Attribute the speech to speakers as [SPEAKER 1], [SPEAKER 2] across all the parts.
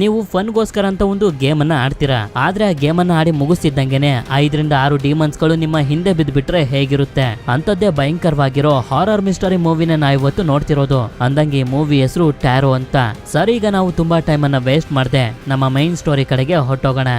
[SPEAKER 1] ನೀವು ಫನ್ಗೋಸ್ಕರ ಅಂತ ಒಂದು ಗೇಮ್ ಅನ್ನ ಆಡ್ತೀರಾ, ಆದ್ರೆ ಆ ಗೇಮ್ ಅನ್ನ ಆಡಿ ಮುಗಿಸ್ತಿದ್ದಂಗೆನೆ 5 ರಿಂದ 6 ಡಿಮನ್ಸ್ ಗಳು ನಿಮ್ಮ ಹಿಂದೆ ಬಿದ್ದುಬಿಟ್ರೆ ಹೇಗಿರುತ್ತೆ? ಅಂತದ್ದೇ ಭಯಂಕರವಾಗಿರೋ ಹಾರರ್ ಮಿಸ್ಟರಿ ಮೂವಿನ ನಾವು ಇವತ್ತು ನೋಡ್ತಿರೋದು. ಅಂದಂಗೆ ಈ ಮೂವಿ ಹೆಸರು ಟ್ಯಾರೋ ಅಂತ. ಸರಿ, ಈಗ ನಾವು ತುಂಬಾ ಟೈಮ್ ಅನ್ನ ವೇಸ್ಟ್ ಮಾಡದೆ ನಮ್ಮ ಮೈನ್ ಸ್ಟೋರಿ ಕಡೆಗೆ ಹೊರಟೋಗೋಣ.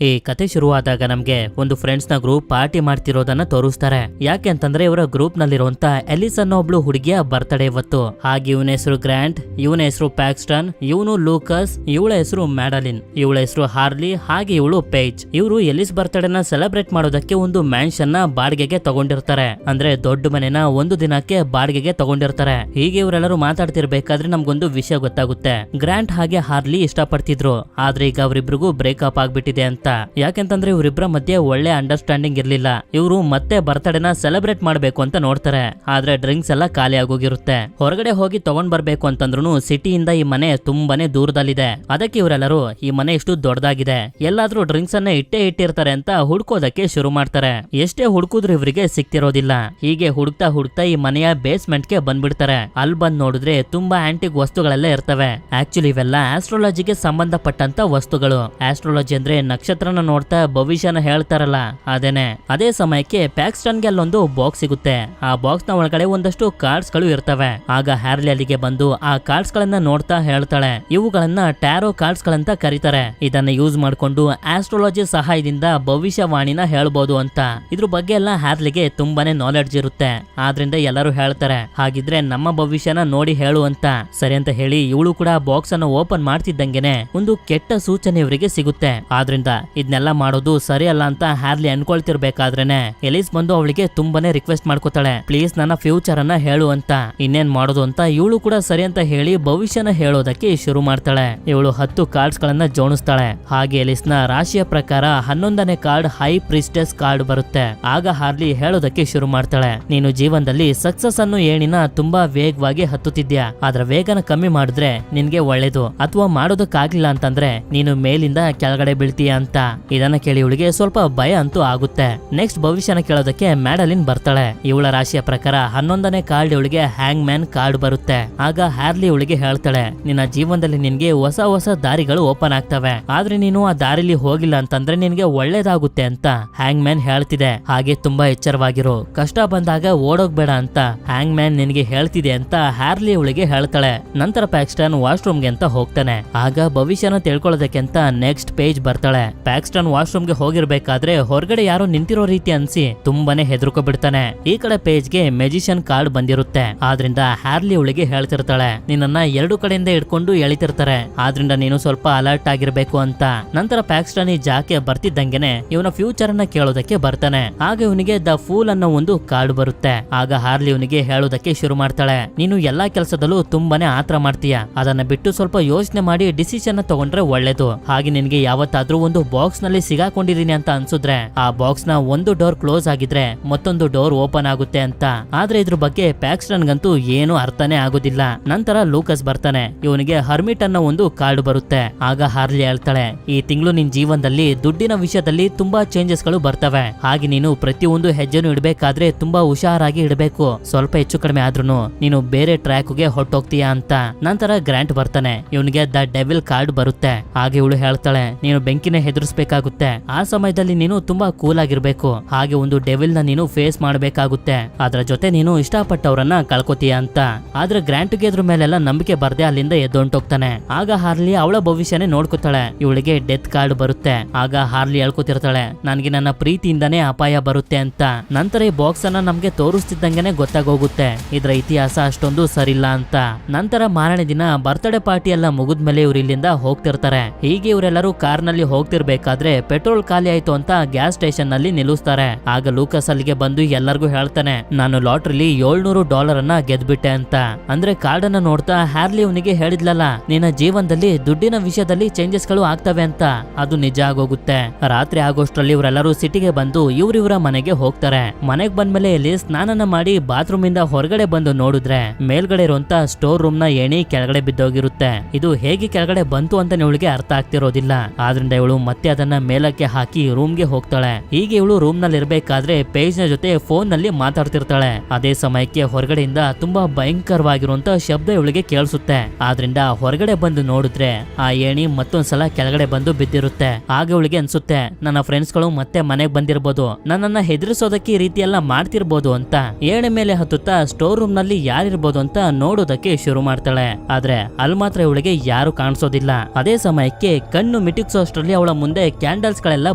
[SPEAKER 1] ಈ ಕತೆ ಶುರುವಾದಾಗ ನಮ್ಗೆ ಒಂದು ಫ್ರೆಂಡ್ಸ್ ನ ಗ್ರೂಪ್ ಪಾರ್ಟಿ ಮಾಡ್ತಿರೋದನ್ನ ತೋರಿಸ್ತಾರೆ. ಯಾಕೆ ಅಂತಂದ್ರೆ ಇವರ ಗ್ರೂಪ್ ನಲ್ಲಿರುವಂತ ಎಲಿಸ್ ಅನ್ನೋ ಒಬ್ಳು ಹುಡುಗಿಯ ಬರ್ತ್ಡೇ ಇವತ್ತು. ಹಾಗೆ ಇವನ ಹೆಸರು ಗ್ರ್ಯಾಂಟ್, ಇವನ ಹೆಸರು ಪ್ಯಾಕ್ಸ್ಟನ್, ಇವನು ಲೂಕಸ್, ಇವಳ ಹೆಸರು ಮ್ಯಾಡಲಿನ್, ಇವಳ ಹೆಸರು ಹಾರ್ಲಿ, ಹಾಗೆ ಇವಳು ಪೇಜ್. ಇವರು ಎಲಿಸ್ ಬರ್ತ್ಡೇನ ಸೆಲೆಬ್ರೇಟ್ ಮಾಡೋದಕ್ಕೆ ಒಂದು ಮ್ಯಾನ್ಷನ್ ನ ಬಾಡಿಗೆಗೆ ತಗೊಂಡಿರ್ತಾರೆ. ಅಂದ್ರೆ ದೊಡ್ಡ ಮನೆನ ಒಂದು ದಿನಕ್ಕೆ ಬಾಡಿಗೆಗೆ ತಗೊಂಡಿರ್ತಾರೆ. ಹೀಗೆ ಇವರೆಲ್ಲರೂ ಮಾತಾಡ್ತಿರ್ಬೇಕಾದ್ರೆ ನಮ್ಗೊಂದು ವಿಷಯ ಗೊತ್ತಾಗುತ್ತೆ. ಗ್ರ್ಯಾಂಟ್ ಹಾಗೆ ಹಾರ್ಲಿ ಇಷ್ಟಪಡ್ತಿದ್ರು, ಆದ್ರೆ ಈಗ ಅವರಿಬ್ರಿಗೂ ಬ್ರೇಕಪ್ ಆಗ್ಬಿಟ್ಟಿದೆ ಅಂತ. ಯಾಕೆಂತಂದ್ರೆ ಇವರಿಬ್ಬರ ಮಧ್ಯೆ ಒಳ್ಳೆ ಅಂಡರ್ಸ್ಟ್ಯಾಂಡಿಂಗ್ ಇರ್ಲಿಲ್ಲ. ಇವರು ಮತ್ತೆ ಬರ್ತ್ಡೇನ ಸೆಲೆಬ್ರೇಟ್ ಮಾಡ್ಬೇಕು ಅಂತ ನೋಡ್ತಾರೆ, ಆದ್ರೆ ಡ್ರಿಂಕ್ಸ್ ಎಲ್ಲ ಖಾಲಿ ಆಗೋಗಿರುತ್ತೆ. ಹೊರಗಡೆ ಹೋಗಿ ತಗೊಂಡ್ ಬರ್ಬೇಕು ಅಂತಂದ್ರು ಸಿಟಿಯಿಂದ ಈ ಮನೆ ತುಂಬಾನೇ ದೂರದಲ್ಲಿದೆ. ಅದಕ್ಕೆ ಇವರೆಲ್ಲರೂ ಈ ಮನೆ ಇಷ್ಟು ದೊಡ್ಡದಾಗಿದೆ, ಎಲ್ಲಾದ್ರೂ ಡ್ರಿಂಕ್ಸ್ ಅನ್ನ ಇಟ್ಟಿರ್ತಾರೆ ಅಂತ ಹುಡ್ಕೋದಕ್ಕೆ ಶುರು ಮಾಡ್ತಾರೆ. ಎಷ್ಟೇ ಹುಡುಕಿದ್ರು ಇವರಿಗೆ ಸಿಕ್ತಿರೋದಿಲ್ಲ. ಹೀಗೆ ಹುಡುಕ್ತಾ ಹುಡುಕ್ತಾ ಈ ಮನೆಯ ಬೇಸ್ಮೆಂಟ್ ಗೆ ಬಂದ್ಬಿಡ್ತಾರೆ. ಅಲ್ಲಿ ಬಂದ್ ನೋಡಿದ್ರೆ ತುಂಬಾ ಆಂಟಿಕ್ ವಸ್ತುಗಳೆಲ್ಲ ಇರ್ತವೆ. ಆಕ್ಚುಲಿ ಇವೆಲ್ಲ ಆಸ್ಟ್ರಾಲಜಿಗೆ ಸಂಬಂಧಪಟ್ಟಂತ ವಸ್ತುಗಳು. ಆಸ್ಟ್ರಾಲಜಿ ಅಂದ್ರೆ ನಕ್ಷತ್ರನ ನೋಡ್ತಾ ಭವಿಷ್ಯನ ಹೇಳ್ತಾರಲ್ಲ, ಅದೇನೆ. ಅದೇ ಸಮಯಕ್ಕೆ ಪ್ಯಾಕ್ಸ್ಟನ್ ಗೆ ಅಲ್ಲೊಂದು ಬಾಕ್ಸ್ ಸಿಗುತ್ತೆ. ಆ ಬಾಕ್ಸ್ ನ ಒಳಗಡೆ ಒಂದಷ್ಟು ಕಾರ್ಡ್ಸ್ ಗಳು ಇರ್ತವೆ. ಆಗ ಹ್ಯಾರ್ಲಿ ಅಲ್ಲಿಗೆ ಬಂದು ಆ ಕಾರ್ಡ್ಸ್ ಗಳನ್ನ ನೋಡ್ತಾ ಹೇಳ್ತಾಳೆ, ಇವುಗಳನ್ನ ಟ್ಯಾರೋ ಕಾರ್ಡ್ಸ್ ಗಳಂತ ಕರೀತಾರೆ. ಇದನ್ನ ಯೂಸ್ ಮಾಡ್ಕೊಂಡು ಆಸ್ಟ್ರಾಲಜಿ ಸಹಾಯದಿಂದ ಭವಿಷ್ಯವಾಣಿನ ಹೇಳ್ಬೋದು ಅಂತ. ಇದ್ರ ಬಗ್ಗೆ ಎಲ್ಲ ಹ್ಯಾರ್ಲಿಗೆ ತುಂಬಾನೇ ನಾಲೆಡ್ಜ್ ಇರುತ್ತೆ. ಆದ್ರಿಂದ ಎಲ್ಲರೂ ಹೇಳ್ತಾರೆ, ಹಾಗಿದ್ರೆ ನಮ್ಮ ಭವಿಷ್ಯನ ನೋಡಿ ಹೇಳು ಅಂತ. ಸರಿ ಅಂತ ಹೇಳಿ ಇವಳು ಕೂಡ ಬಾಕ್ಸ್ ಅನ್ನು ಓಪನ್ ಮಾಡ್ತಿದ್ದಂಗೆನೆ ಒಂದು ಕೆಟ್ಟ ಸೂಚನೆ ಇವರಿಗೆ ಸಿಗುತ್ತೆ. ಆದ್ರಿಂದ ಇದನ್ನೆಲ್ಲ ಮಾಡೋದು ಸರಿ ಅಲ್ಲ ಅಂತ ಹ್ಯಾರ್ಲಿ ಅನ್ಕೊಳ್ತಿರ್ಬೇಕಾದ್ರೇನೆ ಎಲಿಸ್ ಬಂದು ಅವಳಿಗೆ ತುಂಬಾನೇ ರಿಕ್ವೆಸ್ಟ್ ಮಾಡ್ಕೋತಾಳೆ, ಪ್ಲೀಸ್ ನನ್ನ ಫ್ಯೂಚರ್ ಅನ್ನ ಹೇಳು ಅಂತ. ಇನ್ನೇನ್ ಮಾಡೋದು ಅಂತ ಇವಳು ಕೂಡ ಸರಿ ಅಂತ ಹೇಳಿ ಭವಿಷ್ಯನ ಹೇಳೋದಕ್ಕೆ ಶುರು ಮಾಡ್ತಾಳೆ. ಇವಳು 10 ಕಾರ್ಡ್ಸ್ ಗಳನ್ನ ಜೋಡಿಸ್ತಾಳೆ. ಹಾಗೆ ಎಲಿಸ್ ನ ರಾಶಿಯ ಪ್ರಕಾರ 11ನೇ ಕಾರ್ಡ್ ಹೈ ಪ್ರಿಸ್ಟೆಸ್ ಕಾರ್ಡ್ ಬರುತ್ತೆ. ಆಗ ಹಾರ್ಲಿ ಹೇಳೋದಕ್ಕೆ ಶುರು ಮಾಡ್ತಾಳೆ, ನೀನು ಜೀವನದಲ್ಲಿ ಸಕ್ಸಸ್ ಅನ್ನು ಏಣಿನ ತುಂಬಾ ವೇಗವಾಗಿ ಹತ್ತುತ್ತಿದ್ಯಾ, ಆದ್ರ ವೇಗನ ಕಮ್ಮಿ ಮಾಡಿದ್ರೆ ನಿನ್ಗೆ ಒಳ್ಳೇದು, ಅಥವಾ ಮಾಡೋದಕ್ಕಾಗ್ಲಿಲ್ಲ ಅಂತಂದ್ರೆ ನೀನು ಮೇಲಿಂದ ಕೆಳಗಡೆ ಬೀಳ್ತೀಯ ಅಂತ. ಇದನ್ನ ಕೇಳಿ ಇವಳಿಗೆ ಸ್ವಲ್ಪ ಭಯ ಅಂತೂ ಆಗುತ್ತೆ. ನೆಕ್ಸ್ಟ್ ಭವಿಷ್ಯನ ಕೇಳೋದಕ್ಕೆ ಮ್ಯಾಡಲಿನ್ ಬರ್ತಾಳೆ. ಇವಳ ರಾಶಿಯ ಪ್ರಕಾರ 11ನೇ ಕಾರ್ಡ್ ಇವಳಿಗೆ ಹ್ಯಾಂಗ್ ಮ್ಯಾನ್ ಕಾರ್ಡ್ ಬರುತ್ತೆ. ಆಗ ಹ್ಯಾರ್ಲಿ ಇವಳಿಗೆ ಹೇಳ್ತಾಳೆ, ನಿನ್ನ ಜೀವನದಲ್ಲಿ ನಿನ್ಗೆ ಹೊಸ ಹೊಸ ದಾರಿಗಳು ಓಪನ್ ಆಗ್ತವೆ, ಆದ್ರೆ ನೀನು ಆ ದಾರಿಲಿ ಹೋಗಿಲ್ಲ ಅಂತಂದ್ರೆ ನಿನ್ಗೆ ಒಳ್ಳೇದಾಗುತ್ತೆ ಅಂತ ಹ್ಯಾಂಗ್ ಮ್ಯಾನ್ ಹೇಳ್ತಿದೆ. ಹಾಗೆ ತುಂಬಾ ಎಚ್ಚರವಾಗಿರು, ಕಷ್ಟ ಬಂದಾಗ ಓಡೋಗ್ಬೇಡ ಅಂತ ಹ್ಯಾಂಗ್ ಮ್ಯಾನ್ ನಿನ್ಗೆ ಹೇಳ್ತಿದೆ ಅಂತ ಹ್ಯಾರ್ಲಿ ಇವಳಿಗೆ ಹೇಳ್ತಾಳೆ. ನಂತರ ಪ್ಯಾಕ್ಸ್ಟನ್ ವಾಶ್ರೂಮ್ಗೆ ಅಂತ ಹೋಗ್ತಾನೆ. ಆಗ ಭವಿಷ್ಯನ ತಿಳ್ಕೊಳ್ಳೋದಕ್ಕೆ ಅಂತ ನೆಕ್ಸ್ಟ್ ಪೇಜ್ ಬರ್ತಾಳೆ. ಪ್ಯಾಕ್ಸ್ಟನ್ ವಾಶ್ರೂಮ್ಗೆ ಹೋಗಿರ್ಬೇಕಾದ್ರೆ ಹೊರಗಡೆ ಯಾರೋ ನಿಂತಿರೋ ರೀತಿ ಅನ್ಸಿ ತುಂಬಾನೇ ಹೆದರ್ಕೊ ಬಿಡ್ತಾನೆ. ಈ ಕಡೆ ಪೇಜ್ಗೆ ಮೆಜಿಷಿಯನ್ ಕಾರ್ಡ್ ಬಂದಿರುತ್ತೆ. ಆದ್ರಿಂದ ಹ್ಯಾರ್ಲಿ ಅವಳಿಗೆ ಹೇಳ್ತಿರ್ತಾಳೆ, ನಿನ್ನನ್ನ 2 ಕಡೆಯಿಂದ ಹಿಡ್ಕೊಂಡು ಎಳಿತಿರ್ತಾರೆ, ಆದ್ರಿಂದ ನೀನು ಸ್ವಲ್ಪ ಅಲರ್ಟ್ ಆಗಿರ್ಬೇಕು ಅಂತ. ನಂತರ ಪ್ಯಾಕ್ಸ್ಟನ್ ಈ ಜಾಕೆ ಬರ್ತಿದ್ದಂಗೆನೆ ಇವನ ಫ್ಯೂಚರ್ ಅನ್ನ ಕೇಳೋದಕ್ಕೆ ಬರ್ತಾನೆ. ಆಗ ಇವನಿಗೆ ದ ಫೂಲ್ ಅನ್ನೋ ಒಂದು ಕಾರ್ಡ್ ಬರುತ್ತೆ. ಆಗ ಹಾರ್ಲಿ ಇವನಿಗೆ ಹೇಳೋದಕ್ಕೆ ಶುರು ಮಾಡ್ತಾಳೆ, ನೀನು ಎಲ್ಲಾ ಕೆಲಸದಲ್ಲೂ ತುಂಬಾನೇ ಆತರ ಮಾಡ್ತೀಯ, ಅದನ್ನ ಬಿಟ್ಟು ಸ್ವಲ್ಪ ಯೋಚನೆ ಮಾಡಿ ಡಿಸಿಷನ್ ತಗೊಂಡ್ರೆ ಒಳ್ಳೇದು. ಹಾಗೆ ನಿನ್ಗೆ ಯಾವತ್ತಾದ್ರೂ ಒಂದು ಬಾಕ್ಸ್ ನಲ್ಲಿ ಸಿಗಾಕೊಂಡಿದೀನಿ ಅಂತ ಅನ್ಸುದ್ರೆ ಆ ಬಾಕ್ಸ್ ನ ಒಂದು ಡೋರ್ ಕ್ಲೋಸ್ ಆಗಿದ್ರೆ ಮತ್ತೊಂದು ಡೋರ್ ಓಪನ್ ಆಗುತ್ತೆ ಅಂತ. ಆದ್ರೆ ಇದ್ರ ಬಗ್ಗೆ ಪ್ಯಾಕ್ಸ್ಟನ್ ಗಂತೂ ಏನು ಅರ್ಥನೇ ಆಗೋದಿಲ್ಲ. ನಂತರ ಲೂಕಸ್ ಬರ್ತಾನೆ. ಇವನಿಗೆ ಹರ್ಮಿಟ್ ಅನ್ನೋ ಒಂದು ಕಾರ್ಡ್ ಬರುತ್ತೆ. ಆಗ ಹಾರ್ಲಿ ಹೇಳ್ತಾಳೆ, ಈ ತಿಂಗಳು ನಿನ್ ಜೀವನದಲ್ಲಿ ದುಡ್ಡಿನ ವಿಷಯದಲ್ಲಿ ತುಂಬಾ ಚೇಂಜಸ್ ಗಳು ಬರ್ತವೆ, ಹಾಗೆ ನೀನು ಪ್ರತಿಯೊಂದು ಹೆಜ್ಜೆನು ಇಡಬೇಕಾದ್ರೆ ತುಂಬಾ ಹುಷಾರಾಗಿ ಇಡಬೇಕು, ಸ್ವಲ್ಪ ಹೆಚ್ಚು ಕಡಿಮೆ ಆದ್ರೂ ನೀನು ಬೇರೆ ಟ್ರ್ಯಾಕ್ ಗೆ ಹೊಟ್ಟೋಗ್ತೀಯಾ ಅಂತ. ನಂತರ ಗ್ರ್ಯಾಂಟ್ ಬರ್ತಾನೆ. ಇವನಿಗೆ ದ ಡೆವಿಲ್ ಕಾರ್ಡ್ ಬರುತ್ತೆ. ಹಾಗೆ ಇವಳು ಹೇಳ್ತಾಳೆ, ನೀನು ಬೆಂಕಿನ ಹೆದರ್ಸ್ಬೇಕಾಗುತ್ತೆ, ಆ ಸಮಯದಲ್ಲಿ ನೀನು ತುಂಬಾ ಕೂಲ್ ಆಗಿರ್ಬೇಕು, ಹಾಗೆ ಒಂದು ಡೆವಿಲ್ ನ ನೀನು ಫೇಸ್ ಮಾಡ್ಬೇಕಾಗುತ್ತೆ, ಅದರ ಜೊತೆ ನೀನು ಇಷ್ಟಪಟ್ಟವರನ್ನ ಕಳ್ಕೊತೀಯ ಅಂತ. ಆದ್ರೆ ಗ್ರ್ಯಾಂಟ್ಗೆ ಇದ್ರ ಮೇಲೆಲ್ಲ ನಂಬಿಕೆ ಬರ್ದೆ ಅಲ್ಲಿಂದ ಎದ್ದೊಂಟೋಗ್ತಾನೆ. ಆಗ ಹಾರ್ಲಿ ಅವಳ ಭವಿಷ್ಯನೇ ನೋಡ್ಕೊತಾಳೆ. ಇವಳಿಗೆ ಡೆತ್ ಕಾರ್ಡ್ ಬರುತ್ತೆ. ಆಗ ಹಾರ್ಲಿ ಹೇಳ್ಕೊತಿರ್ತಾಳೆ, ನನ್ಗೆ ನನ್ನ ಪ್ರೀತಿಯಿಂದಾನೇ ಅಪಾಯ ಬರುತ್ತೆ ಅಂತ. ನಂತರ ಈ ಬಾಕ್ಸ್ ಅನ್ನ ನಮ್ಗೆ ತೋರಿಸ್ತಿದ್ದಂಗೆನೆ ಗೊತ್ತಾಗೋಗುತ್ತೆ ಇದ್ರ ಇತಿಹಾಸ ಅಷ್ಟೊಂದು ಸರಿಲ್ಲ ಅಂತ. ನಂತರ ಮಾರನೇ ದಿನ ಬರ್ತ್ಡೇ ಪಾರ್ಟಿ ಎಲ್ಲ ಮುಗಿದ್ಮೇಲೆ ಇವ್ರು ಇಲ್ಲಿಂದ ಹೋಗ್ತಿರ್ತಾರೆ. ಹೀಗೆ ಇವರೆಲ್ಲರೂ ಕಾರ್ ನಲ್ಲಿ ಹೋಗ್ತಿರ್ಬೇಕಾದ್ರೆ ಪೆಟ್ರೋಲ್ ಖಾಲಿ ಆಯ್ತು ಅಂತ ಗ್ಯಾಸ್ ಸ್ಟೇಷನ್ ನಲ್ಲಿ ನಿಲ್ಲಿಸ್ತಾರೆ. ಆಗ ಲೂಕಸ್ ಅಲ್ಲಿಗೆ ಬಂದು ಎಲ್ಲರಿಗೂ ಹೇಳ್ತಾನೆ, ನಾನು ಲಾಟ್ರಿಲಿ $700 ಅನ್ನ ಗೆದ್ಬಿಟ್ಟೆ ಅಂತ. ಅಂದ್ರೆ ಕಾರ್ಡ್ ಅನ್ನ ನೋಡ್ತಾ ಹ್ಯಾರ್ಲಿ ಅವನಿಗೆ ಹೇಳಿದ್ಲಲ್ಲ, ನಿನ್ನ ಜೀವನದಲ್ಲಿ ದುಡ್ಡಿನ ವಿಷಯದಲ್ಲಿ ಚೇಂಜಸ್ ಗಳು ಆಗ್ತವೆ ಅಂತ, ಅದು ನಿಜ ಆಗೋಗುತ್ತೆ. ರಾತ್ರಿ ಆಗೋಷ್ಟ್ರಲ್ಲಿ ಇವರೆಲ್ಲರೂ ಸಿಟಿಗೆ ಬಂದು ಇವ್ರಿವ್ರ ಮನೆಗೆ ಹೋಗ್ತಾರೆ. ಮನೆಗ್ ಬಂದ್ಮೇಲೆ ಇಲ್ಲಿ ಸ್ನಾನನ ಮಾಡಿ ಬಾತ್ರೂಮ್ ಇಂದ ಹೊರಗಡೆ ಬಂದು ನೋಡಿದ್ರೆ ಮೇಲ್ಗಡೆ ಇರುವಂತ ಸ್ಟೋರ್ ರೂಮ್ ನ ಏಣಿ ಕೆಳಗಡೆ ಬಿದ್ದೋಗಿರುತ್ತೆ. ಇದು ಹೇಗೆ ಕೆಳಗಡೆ ಬಂತು ಅಂತ ಇವಳಿಗೆ ಅರ್ಥ ಆಗ್ತಿರೋದಿಲ್ಲ. ಆದ್ರಿಂದ ಇವಳು ಮತ್ತೆ ಅದನ್ನ ಮೇಲಕ್ಕೆ ಹಾಕಿ ರೂಮ್ಗೆ ಹೋಗ್ತಾಳೆ. ಹೀಗೆ ಇವಳು ರೂಮ್ ನಲ್ಲಿ ಇರ್ಬೇಕಾದ್ರೆ ಪೇಜ್ ನ ಜೊತೆ ಫೋನ್ ನಲ್ಲಿ ಮಾತಾಡ್ತಿರ್ತಾಳೆ. ಅದೇ ಸಮಯಕ್ಕೆ ಹೊರಗಡೆಯಿಂದ ತುಂಬಾ ಭಯಂಕರವಾಗಿರುವಂತ ಶಬ್ದ ಇವಳಿಗೆ ಕೇಳಿಸುತ್ತೆ. ಆದ್ರಿಂದ ಹೊರಗಡೆ ಬಂದು ನೋಡಿದ್ರೆ ಆ ಏಣಿ ಮತ್ತೊಂದ್ಸಲ ಕೆಳಗಡೆ ಬಂದು ಬಿದ್ದಿರುತ್ತೆ. ಆಗ ಇವಳಿಗೆ ಅನ್ಸುತ್ತೆ ನನ್ನ ಫ್ರೆಂಡ್ಸ್ ಗಳು ಮತ್ತೆ ಮನೆಗ್ ಬಂದಿರ್ಬೋದು, ನನ್ನನ್ನ ಹೆದರಿಸೋದಕ್ಕೆ ಈ ರೀತಿ ಎಲ್ಲ ಮಾಡ್ತಿರ್ಬೋದು ಅಂತ. ಏಣಿ ಮೇಲೆ ಹತ್ತುತ್ತಾ ಸ್ಟೋರ್ ರೂಮ್ ನಲ್ಲಿ ಯಾರಿರ್ಬೋದು ಅಂತ ನೋಡೋದಕ್ಕೆ ಶುರು ಮಾಡ್ತಾಳೆ. ಆದ್ರೆ ಅಲ್ಲಿ ಮಾತ್ರ ಇವಳಿಗೆ ಯಾರು ಕಾಣಿಸೋದಿಲ್ಲ. ಅದೇ ಸಮಯಕ್ಕೆ ಕಣ್ಣು ಮಿಟುಕ್ಸೋಷ್ಟ್ರಲ್ಲಿ ಅವಳ ಮುಂದೆ ಕ್ಯಾಂಡಲ್ಸ್ ಗಳೆಲ್ಲ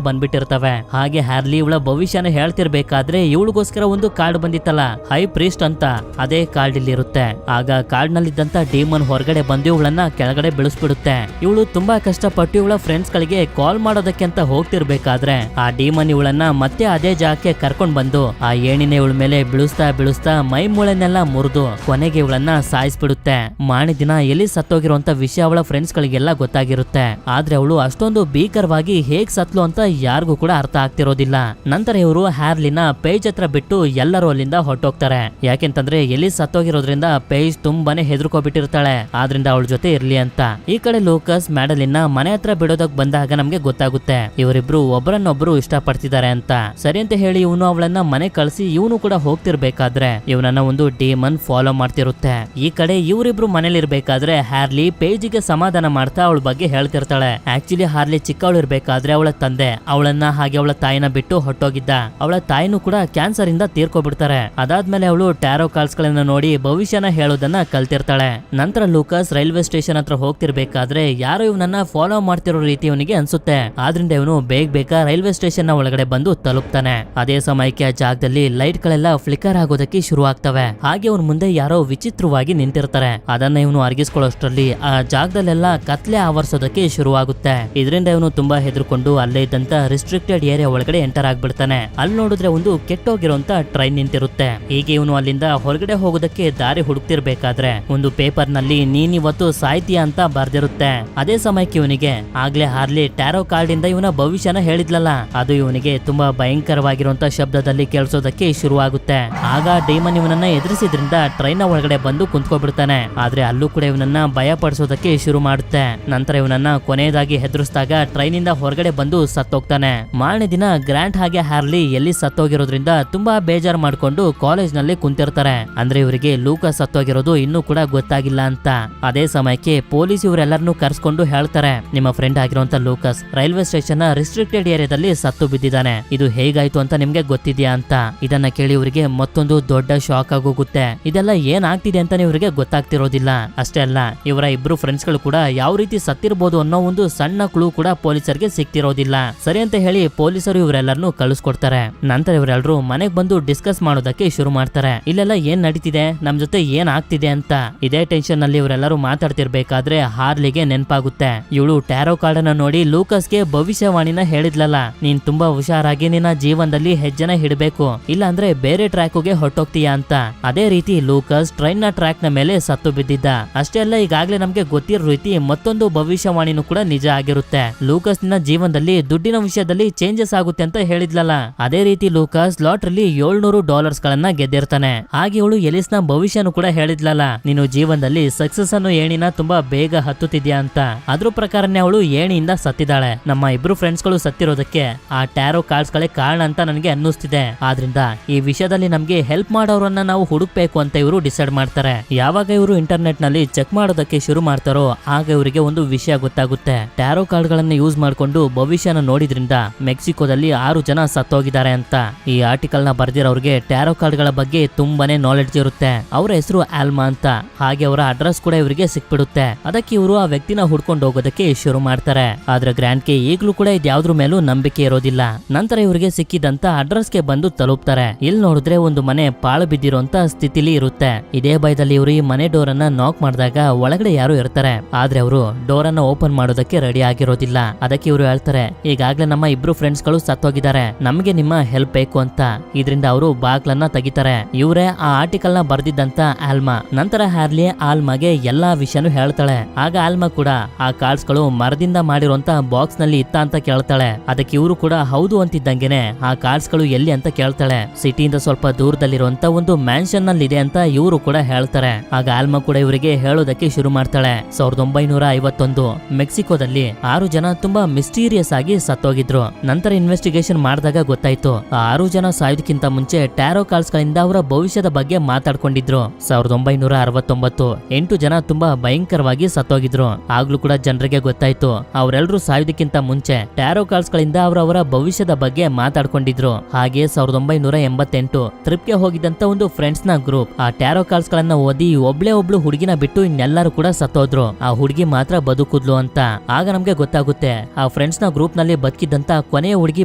[SPEAKER 1] ಬಂದ್ಬಿಟ್ಟಿರ್ತವೆ. ಹಾಗೆ ಹ್ಯಾರ್ಲಿ ಇವಳ ಭವಿಷ್ಯನ ಹೇಳ್ತಿರ್ಬೇಕಾದ್ರೆ ಇವಳಿಗೋಸ್ಕರ ಒಂದು ಕಾರ್ಡ್ ಬಂದಿತ್ತಲ್ಲ, ಹೈ ಪ್ರೀಸ್ಟ್ ಅಂತ, ಅದೇ ಕಾರ್ಡ್ ಇಲ್ಲಿ ಇರುತ್ತೆ. ಆಗ ಕಾರ್ಡ್ ನಲ್ಲಿದ್ದಂತ ಡೀಮನ್ ಹೊರಗಡೆ ಬಂದು ಇವಳನ್ನ ಕೆಳಗಡೆ ಬೀಳಿಸ್ಬಿಡುತ್ತೆ. ಇವಳು ತುಂಬಾ ಕಷ್ಟಪಟ್ಟು ಇವಳ ಫ್ರೆಂಡ್ಸ್ ಗಳಿಗೆ ಕಾಲ್ ಮಾಡೋದಕ್ಕೆ ಅಂತ ಹೋಗ್ತಿರ್ಬೇಕಾದ್ರೆ ಆ ಡೀಮನ್ ಇವಳನ್ನ ಮತ್ತೆ ಅದೇ ಜಾಗಕ್ಕೆ ಕರ್ಕೊಂಡ್ ಬಂದು ಆ ಏಣಿನ ಇವಳ ಮೇಲೆ ಬೀಳಿಸ್ತಾ ಬೀಳಿಸ್ತಾ ಮೈ ಮೂಳೆನೆಲ್ಲ ಮುರಿದು ಕೊನೆಗೆ ಇವಳನ್ನ ಸಾಯಿಸ್ಬಿಡುತ್ತೆ. ಮಾಣಿ ದಿನ ಎಲ್ಲಿ ಸತ್ತೋಗಿರುವಂತ ವಿಷಯ ಅವಳ ಫ್ರೆಂಡ್ಸ್ ಗಳಿಗೆಲ್ಲ ಗೊತ್ತಾಗಿರುತ್ತೆ. ಆದ್ರೆ ಅವಳು ಅಷ್ಟೊಂದು ಭೀಕರವಾಗಿ ಹೇಗ್ ಸತ್ಲು ಅಂತ ಯಾರಿಗೂ ಕೂಡ ಅರ್ಥ ಆಗ್ತಿರೋದಿಲ್ಲ. ನಂತರ ಇವರು ಹ್ಯಾರ್ಲಿನ ಪೇಜ್ ಹತ್ರ ಬಿಟ್ಟು ಎಲ್ಲರೂ ಅಲ್ಲಿಂದ ಹೊರಟೋಗ್ತಾರೆ. ಯಾಕೆಂತಂದ್ರೆ ಎಲ್ಲಿ ಸತ್ತೋಗಿರೋದ್ರಿಂದ ಪೇಜ್ ತುಂಬಾನೇ ಹೆದರ್ಕೋಬಿಟ್ಟಿರ್ತಾಳೆ. ಆದ್ರಿಂದ ಅವಳ ಜೊತೆ ಇರ್ಲಿ ಅಂತ. ಈ ಕಡೆ ಲೂಕಸ್ ಮ್ಯಾಡಲಿನ ಮನೆ ಹತ್ರ ಬಿಡೋದಕ್ ಬಂದಾಗ ನಮ್ಗೆ ಗೊತ್ತಾಗುತ್ತೆ ಇವರಿಬ್ರು ಒಬ್ಬರನ್ನೊಬ್ರು ಇಷ್ಟಪಡ್ತಿದ್ದಾರೆ ಅಂತ. ಸರಿ ಅಂತ ಹೇಳಿ ಇವನು ಅವಳನ್ನ ಮನೆ ಕಳಿಸಿ ಇವನು ಕೂಡ ಹೋಗ್ತಿರ್ಬೇಕಾದ್ರೆ ಇವನನ್ನ ಒಂದು ಡೀಮನ್ ಫಾಲೋ ಮಾಡ್ತಿರುತ್ತೆ. ಈ ಕಡೆ ಇವರಿಬ್ರು ಮನೇಲಿ ಇರ್ಬೇಕಾದ್ರೆ ಹ್ಯಾರ್ಲಿ ಪೇಜಿಗೆ ಸಮಾಧಾನ ಮಾಡ್ತಾ ಅವಳ ಬಗ್ಗೆ ಹೇಳ್ತಿರ್ತಾಳೆ. ಆಕ್ಚುಲಿ ಹಾರ್ಲಿ ಚಿಕ್ಕವಳು ಇರ್ಬೇಕಾದ್ರೆ ಅವಳ ತಂದೆ ಅವಳನ್ನ ಹಾಗೆ ಅವಳ ತಾಯಿನ ಬಿಟ್ಟು ಹೊಟ್ಟೋಗಿದ್ದ. ಅವಳ ತಾಯಿನೂ ಕೂಡ ಕ್ಯಾನ್ಸರ್ ಇಂದ ತೀರ್ಕೊಬಿಡ್ತಾರೆ. ಅದಾದ್ಮೇಲೆ ಅವಳು ಟ್ಯಾರೋ ಕಾರ್ಡ್ಸ್ ಗಳನ್ನ ನೋಡಿ ಭವಿಷ್ಯನ ಹೇಳೋದನ್ನ ಕಲ್ತಿರ್ತಾಳೆ. ನಂತರ ಲೂಕಸ್ ರೈಲ್ವೆ ಸ್ಟೇಷನ್ ಹತ್ರ ಹೋಗ್ತಿರ್ಬೇಕಾದ್ರೆ ಯಾರೋ ಇವನನ್ನ ಫಾಲೋ ಮಾಡ್ತಿರೋ ರೀತಿ ಇವನಿಗೆ ಅನ್ಸುತ್ತೆ. ಆದ್ರಿಂದ ಇವನು ಬೇಗ ರೈಲ್ವೆ ಸ್ಟೇಷನ್ ನ ಒಳಗಡೆ ಬಂದು ತಲುಪ್ತಾನೆ. ಅದೇ ಸಮಯಕ್ಕೆ ಆ ಜಾಗದಲ್ಲಿ ಲೈಟ್ ಗಳೆಲ್ಲ ಫ್ಲಿಕರ್ ಆಗೋದಕ್ಕೆ ಶುರು ಆಗ್ತವೆ. ಹಾಗೆ ಅವನ ಮುಂದೆ ಯಾರೋ ವಿಚಿತ್ರವಾಗಿ ನಿಂತಿರ್ತಾರೆ. ಅದನ್ನ ಇವನು ಅರ್ಗಿಸ್ಕೊಳ್ಳೋಷ್ಟ್ರಲ್ಲಿ ಆ ಜಾಗದಲ್ಲೆಲ್ಲ ಕತ್ಲೆ ಆವರಿಸೋದಕ್ಕೆ ಶುರುವಾಗುತ್ತೆ. ಇದರಿಂದ ಇವನು ತುಂಬಾ ಹೆದರ್ಕೊಂಡು ಅಲ್ಲೇ ಇದ್ದಂತ ರಿಸ್ಟ್ರಿಕ್ಟೆಡ್ ಏರಿಯಾ ಒಳಗಡೆ ಎಂಟರ್ ಆಗ್ಬಿಡ್ತಾನೆ. ಅಲ್ಲಿ ನೋಡಿದ್ರೆ ಒಂದು ಕೆಟ್ಟೋಗಿರುವಂತ ಟ್ರೈನ್ ನಿಂತಿರುತ್ತೆ. ಹೀಗೆ ಇವನು ಅಲ್ಲಿಂದ ಹೊರಗಡೆ ಹೋಗೋದಕ್ಕೆ ದಾರಿ ಹುಡುಕ್ತಿರ್ಬೇಕಾದ್ರೆ ಒಂದು ಪೇಪರ್ ನಲ್ಲಿ ನೀನಿವತ್ತು ಸಾಯ್ತೀಯ ಅಂತ ಬರ್ದಿರುತ್ತೆ. ಅದೇ ಸಮಯಕ್ಕೆ ಇವನಿಗೆ ಆಗ್ಲೇ ಹಾರ್ಲಿ ಟ್ಯಾರೋ ಕಾರ್ಡ್ ಇಂದ ಇವನ ಭವಿಷ್ಯನ ಹೇಳಿದ್ಲಲ್ಲ, ಅದು ಇವನಿಗೆ ತುಂಬಾ ಭಯಂಕರವಾಗಿರುವಂತ ಶಬ್ದದಲ್ಲಿ ಕೇಳಿಸೋದಕ್ಕೆ ಶುರುವಾಗುತ್ತೆ. ಆಗ ಡೀಮನ್ ಇವನನ್ನ ಎದುರಿಸಿದ್ರಿಂದ ಟ್ರೈನ್ ಒಳಗಡೆ ಬಂದು ಕುಂತ್ಕೊಬಿಡ್ತಾನೆ. ಆದ್ರೆ ಅಲ್ಲೂ ಕೂಡ ಇವನನ್ನ ಭಯ ಪಡಿಸೋದಕ್ಕೆ ಶುರು ಮಾಡುತ್ತೆ. ನಂತರ ಇವನನ್ನ ಕೊನೆಯದಾಗಿ ಹೆದರಿಸಿದಾಗ ಟ್ರೈನ್ ಇಂದ ಹೊರಗಡೆ ಬಂದು ಸತ್ತೋಗ್ತಾನೆ. ಮಾರನೇ ದಿನ ಗ್ರಾಂಟ್ ಹಾಗೆ ಹ್ಯಾರ್ಲಿ ಎಲ್ಲಿ ಸತ್ತೋಗಿರೋದ್ರಿಂದ ತುಂಬಾ ಬೇಜಾರು ಮಾಡ್ಕೊಂಡು ಕಾಲೇಜ್ ನಲ್ಲಿ ಕುಂತಿರ್ತಾರೆ. ಅಂದ್ರೆ ಇವರಿಗೆ ಲೂಕಸ್ ಸತ್ತೋಗಿರೋದು ಇನ್ನೂ ಕೂಡ ಗೊತ್ತಾಗಿಲ್ಲ ಅಂತ. ಅದೇ ಸಮಯಕ್ಕೆ ಪೊಲೀಸ್ ಇವರೆಲ್ಲರನ್ನು ಕರ್ಸ್ಕೊಂಡು ಹೇಳ್ತಾರೆ, ನಿಮ್ಮ ಫ್ರೆಂಡ್ ಆಗಿರುವಂತ ಲೂಕಸ್ ರೈಲ್ವೆ ಸ್ಟೇಷನ್ ರಿಸ್ಟ್ರಿಕ್ಟೆಡ್ ಏರಿಯಾದಲ್ಲಿ ಸತ್ತು ಬಿದ್ದಿದ್ದಾನೆ. ಇದು ಹೇಗಾಯ್ತು ಅಂತ ನಿಮ್ಗೆ ಗೊತ್ತಿದ್ಯಾ ಅಂತ. ಇದನ್ನ ಕೇಳಿ ಇವರಿಗೆ ಮತ್ತೊಂದು ದೊಡ್ಡ ಶಾಕ್ ಆಗೋಗುತ್ತೆ. ಇದೆಲ್ಲ ಏನ್ ಆಗ್ತಿದೆ ಅಂತ ಇವರಿಗೆ ಗೊತ್ತಾಗ್ತಿರೋದಿಲ್ಲ. ಅಷ್ಟೇ ಅಲ್ಲ, ಇವರ ಇಬ್ರು ಫ್ರೆಂಡ್ಸ್ ಗಳು ಕೂಡ ಯಾವ ರೀತಿ ಸತ್ತಿರಬಹುದು ಅನ್ನೋ ಒಂದು ಸಣ್ಣ ಕ್ಲೂ ಕೂಡ ಪೊಲೀಸರಿಗೆ ಸಿಕ್ತಿರೋದಿಲ್ಲ. ಸರಿ ಅಂತ ಹೇಳಿ ಪೊಲೀಸರು ಇವರೆಲ್ಲರನ್ನು ಕಳಿಸ್ಕೊಡ್ತಾರೆ. ನಂತರ ಇವರೆಲ್ಲರೂ ಮನೆಗ್ ಬಂದು ಡಿಸ್ಕಸ್ ಮಾಡೋದಕ್ಕೆ ಶುರು ಮಾಡ್ತಾರೆ. ಇಲ್ಲೆಲ್ಲ ಏನ್ ನಡೀತಿದೆ, ನಮ್ ಜೊತೆ ಏನ್ ಆಗ್ತಿದೆ ಅಂತ. ಇದೇ ಟೆನ್ಷನ್ ನಲ್ಲಿ ಇವರೆಲ್ಲರೂ ಮಾತಾಡ್ತಿರ್ಬೇಕಾದ್ರೆ ಹಾರ್ಲಿಗೆ ನೆನಪಾಗುತ್ತೆ. ಇವಳು ಟ್ಯಾರೋ ಕಾರ್ಡ್ ಅನ್ನ ನೋಡಿ ಲೂಕಸ್ಗೆ ಭವಿಷ್ಯವಾಣಿನ ಹೇಳಿದ್ಲಲ್ಲ, ನೀನ್ ತುಂಬಾ ಹುಷಾರಾಗಿ ನಿನ್ನ ಜೀವನದಲ್ಲಿ ಹೆಜ್ಜೆನ ಹಿಡಬೇಕು, ಇಲ್ಲ ಅಂದ್ರೆ ಬೇರೆ ಟ್ರ್ಯಾಕ್ಗೆ ಹೊರಟೋಗ್ತೀಯಾ ಅಂತ. ಅದೇ ರೀತಿ ಲೂಕಸ್ ಟ್ರೈನ್ ನ ಟ್ರ್ಯಾಕ್ ನ ಮೇಲೆ ಸತ್ತು ಬಿದ್ದಿದ್ದ. ಅಷ್ಟೇ ಅಲ್ಲ, ಈಗಾಗ್ಲೇ ನಮ್ಗೆ ಗೊತ್ತಿರೋ ರೀತಿ ಮತ್ತೊಂದು ಭವಿಷ್ಯವಾಣಿನೂ ಕೂಡ ನಿಜ ಆಗಿರುತ್ತೆ. ಲೂಕಸ್ ನಿನ್ನ ಜೀವನದಲ್ಲಿ ದುಡ್ಡಿನ ವಿಷಯದಲ್ಲಿ ಚೇಂಜಸ್ ಆಗುತ್ತೆ ಅಂತ ಹೇಳಿದ್ಲಲ್ಲ, ಅದೇ ರೀತಿ ಲೂಕಸ್ ಲಾಟ್ರಿಲಿ $700 ಗಳನ್ನ ಗೆದ್ದಿರ್ತಾನೆ. ಹಾಗೆ ಇವಳು ಎಲಿಸ್ನ ಭವಿಷ್ಯನೂ ಕೂಡ ಹೇಳಿದ್ಲಲ್ಲ, ನೀನು ಜೀವನದಲ್ಲಿ ಸಕ್ಸಸ್ ಅನ್ನೋ ಏಣಿನ ತುಂಬಾ ಬೇಗ ಹತ್ತುತ್ತಿದ್ಯಾ ಅಂತ. ಅದ್ರ ಪ್ರಕಾರನೇ ಅವಳು ಏಣಿಯಿಂದ ಸತ್ತಿದ್ದಾಳೆ. ನಮ್ಮ ಇಬ್ರು ಫ್ರೆಂಡ್ಸ್ ಗಳು ಸತ್ತಿರೋದಕ್ಕೆ ಆ ಟ್ಯಾರೋ ಕಾರ್ಡ್ಸ್ ಗಳೇ ಕಾರಣ ಅಂತ ನನಗೆ ಅನ್ನಿಸ್ತಿದೆ. ಆದ್ರಿಂದ ಈ ವಿಷಯದಲ್ಲಿ ನಮ್ಗೆ ಹೆಲ್ಪ್ ಮಾಡೋರನ್ನ ನಾವು ಹುಡುಕ್ಬೇಕು ಅಂತ ಇವರು ಡಿಸೈಡ್ ಮಾಡ್ತಾರೆ. ಯಾವಾಗ ಇವರು ಇಂಟರ್ನೆಟ್ ನಲ್ಲಿ ಚೆಕ್ ಮಾಡೋದಕ್ಕೆ ಶುರು ಮಾಡ್ತಾರೋ ಆಗ ಇವರಿಗೆ ಒಂದು ವಿಷಯ ಗೊತ್ತಾಗುತ್ತೆ. ಟ್ಯಾರೋ ಕಾರ್ಡ್ ಗಳನ್ನ ಯೂಸ್ ಮಾಡ್ಕೊಂಡು ಭವಿಷ್ಯನ ನೋಡಿದ್ರಿಂದ ಮೆಕ್ಸಿಕೋದಲ್ಲಿ 6 ಜನ ಸತ್ತೋಗಿದ್ದಾರೆ ಅಂತ. ಈ ಆರ್ಟಿಕಲ್ ನ ಬರ್ದಿರೋರ್ಗೆ ಟ್ಯಾರೋ ಕಾರ್ಡ್ ಗಳ ಬಗ್ಗೆ ತುಂಬಾನೇ ನಾಲೆಡ್ಜ್ ಇರುತ್ತೆ. ಅವರ ಹೆಸರು ಆಲ್ಮಾ ಅಂತ. ಹಾಗೆ ಅವರ ಅಡ್ರೆಸ್ ಕೂಡ ಇವರಿಗೆ ಸಿಕ್ಬಿಡುತ್ತೆ. ಅದಕ್ಕೆ ಇವರು ಆ ವ್ಯಕ್ತಿನ ಹುಡ್ಕೊಂಡು ಹೋಗೋದಕ್ಕೆ ಶುರು ಮಾಡ್ತಾರೆ. ಆದ್ರೆ ಗ್ರ್ಯಾಂಡ್ಗೆ ಈಗ್ಲೂ ಕೂಡ ಇದ್ಯಾವ್ದ್ರ ಮೇಲೂ ನಂಬಿಕೆ ಇರೋದಿಲ್ಲ. ನಂತರ ಇವರಿಗೆ ಸಿಕ್ಕಿದಂತ ಅಡ್ರೆಸ್ಗೆ ಬಂದು ತಲುಪ್ತಾರೆ. ಇಲ್ಲಿ ನೋಡಿದ್ರೆ ಒಂದು ಮನೆ ಪಾಳು ಬಿದ್ದಿರುವಂತ ಸ್ಥಿತಿಲಿ ಇರುತ್ತೆ. ಇದೇ ಭಯದಲ್ಲಿ ಇವರು ಈ ಮನೆ ಡೋರ್ ಅನ್ನ ನಾಕ್ ಮಾಡಿದಾಗ ಒಳಗಡೆ ಯಾರು ಇರ್ತಾರೆ. ಆದ್ರೆ ಅವರು ಡೋರ್ ಅನ್ನ ಓಪನ್ ಮಾಡೋದಕ್ಕೆ ರೆಡಿ ಆಗಿರೋದಿಲ್ಲ. ಅದಕ್ಕೆ ಇವರು ಹೇಳ್ತಾರೆ, ಈಗಾಗ್ಲೇ ನಮ್ಮ ಇಬ್ರು ಫ್ರೆಂಡ್ಸ್ ಗಳು ಸತ್ತೋಗಿದ್ದಾರೆ, ನಮ್ಗೆ ನಿಮ್ಮ ಹೆಲ್ಪ್ ಬೇಕು ಅಂತ. ಇದರಿಂದ ಅವರು ಬಾಗ್ಲನ್ನ ತೆಗಿತಾರೆ. ಇವರೇ ಆ ಆರ್ಟಿಕಲ್ ನ ಬರ್ದಿದ್ದಂತ ಆಲ್ಮಾ. ನಂತರ ಹ್ಯಾರ್ಲಿ ಆಲ್ಮಾಗೆ ಎಲ್ಲಾ ವಿಷಯನೂ ಹೇಳ್ತಾಳೆ. ಆಗ ಆಲ್ಮಾ ಕೂಡ ಆ ಕಾರ್ಡ್ಸ್ ಗಳು ಮರದಿಂದ ಮಾಡಿರುವಂತ ಬಾಕ್ಸ್ ನಲ್ಲಿ ಇತ್ತ ಅಂತ ಕೇಳ್ತಾಳೆ. ಅದಕ್ಕೆ ಇವರು ಕೂಡ ಹೌದು ಅಂತಿದ್ದಂಗೆನೆ ಆ ಕಾರ್ಡ್ಸ್ ಗಳು ಎಲ್ಲಿ ಅಂತ ಕೇಳ್ತಾಳೆ. ಸಿಟಿಯಿಂದ ಸ್ವಲ್ಪ ದೂರದಲ್ಲಿರುವಂತ ಒಂದು ಮ್ಯಾನ್ಷನ್ ನಲ್ಲಿ ಇದೆ ಅಂತ ಇವರು ಕೂಡ ಹೇಳ್ತಾರೆ. ಆಗ ಆಲ್ಮಾ ಕೂಡ ಇವರಿಗೆ ಹೇಳೋದಕ್ಕೆ ಶುರು ಮಾಡ್ತಾಳೆ. 1951 ಮೆಕ್ಸಿಕೋದಲ್ಲಿ 6 ಜನ ತುಂಬಾ ಮಿಸ್ಟೀರಿಯಸ್ ಆಗಿ ಸತ್ತೋಗಿದ್ರು. ನಂತರ ಇನ್ವೆಸ್ಟಿಗೇಷನ್ ಮಾಡಿದಾಗ ಗೊತ್ತಾಯ್ತು, ಆ 6 ಜನ ಸಾಯೋದಕ್ಕಿಂತ ಮುಂಚೆ ಟ್ಯಾರೋ ಕಾರ್ಡ್ಸ್ ಗಳಿಂದ ಅವರ ಭವಿಷ್ಯದ ಬಗ್ಗೆ ಮಾತಾಡ್ಕೊಂಡಿದ್ರು. 1969 8 ಜನ ತುಂಬಾ ಭಯಂಕರವಾಗಿ ಸತ್ತೋಗಿದ್ರು. ಆಗ್ಲೂ ಕೂಡ ಜನರಿಗೆ ಗೊತ್ತಾಯ್ತು, ಅವರೆಲ್ಲರೂ ಸಾಯೋದಕ್ಕಿಂತ ಮುಂಚೆ ಟ್ಯಾರೋ ಕಾರ್ಡ್ಸ್ ಗಳಿಂದ ಅವರವರ ಭವಿಷ್ಯದ ಬಗ್ಗೆ ಮಾತಾಡ್ಕೊಂಡಿದ್ರು. ಹಾಗೆ 1988 ಟ್ರಿಪ್ಗೆ ಹೋಗಿದ್ದಂತ ಒಂದು ಫ್ರೆಂಡ್ಸ್ ನ ಗ್ರೂಪ್ ಆ ಟ್ಯಾರೋ ಕಾರ್ಡ್ಸ್ ಗಳನ್ನ ಓದಿ ಒಬ್ಳು ಹುಡುಗಿನ ಬಿಟ್ಟು ಇನ್ನೆಲ್ಲರೂ ಕೂಡ ಸತ್ತೋದ್ರು. ಆ ಹುಡುಗಿ ಮಾತ್ರ ಬದುಕುದ್ಲು ಅಂತ. ಆಗ ನಮ್ಗೆ ಗೊತ್ತಾಗುತ್ತೆ, ಆ ಫ್ರೆಂಡ್ಸ್ ನ ಗ್ರೂಪ್ ನಲ್ಲಿ ಬದುಕಿದ್ದಂತ ಕೊನೆಯ ಹುಡುಗಿ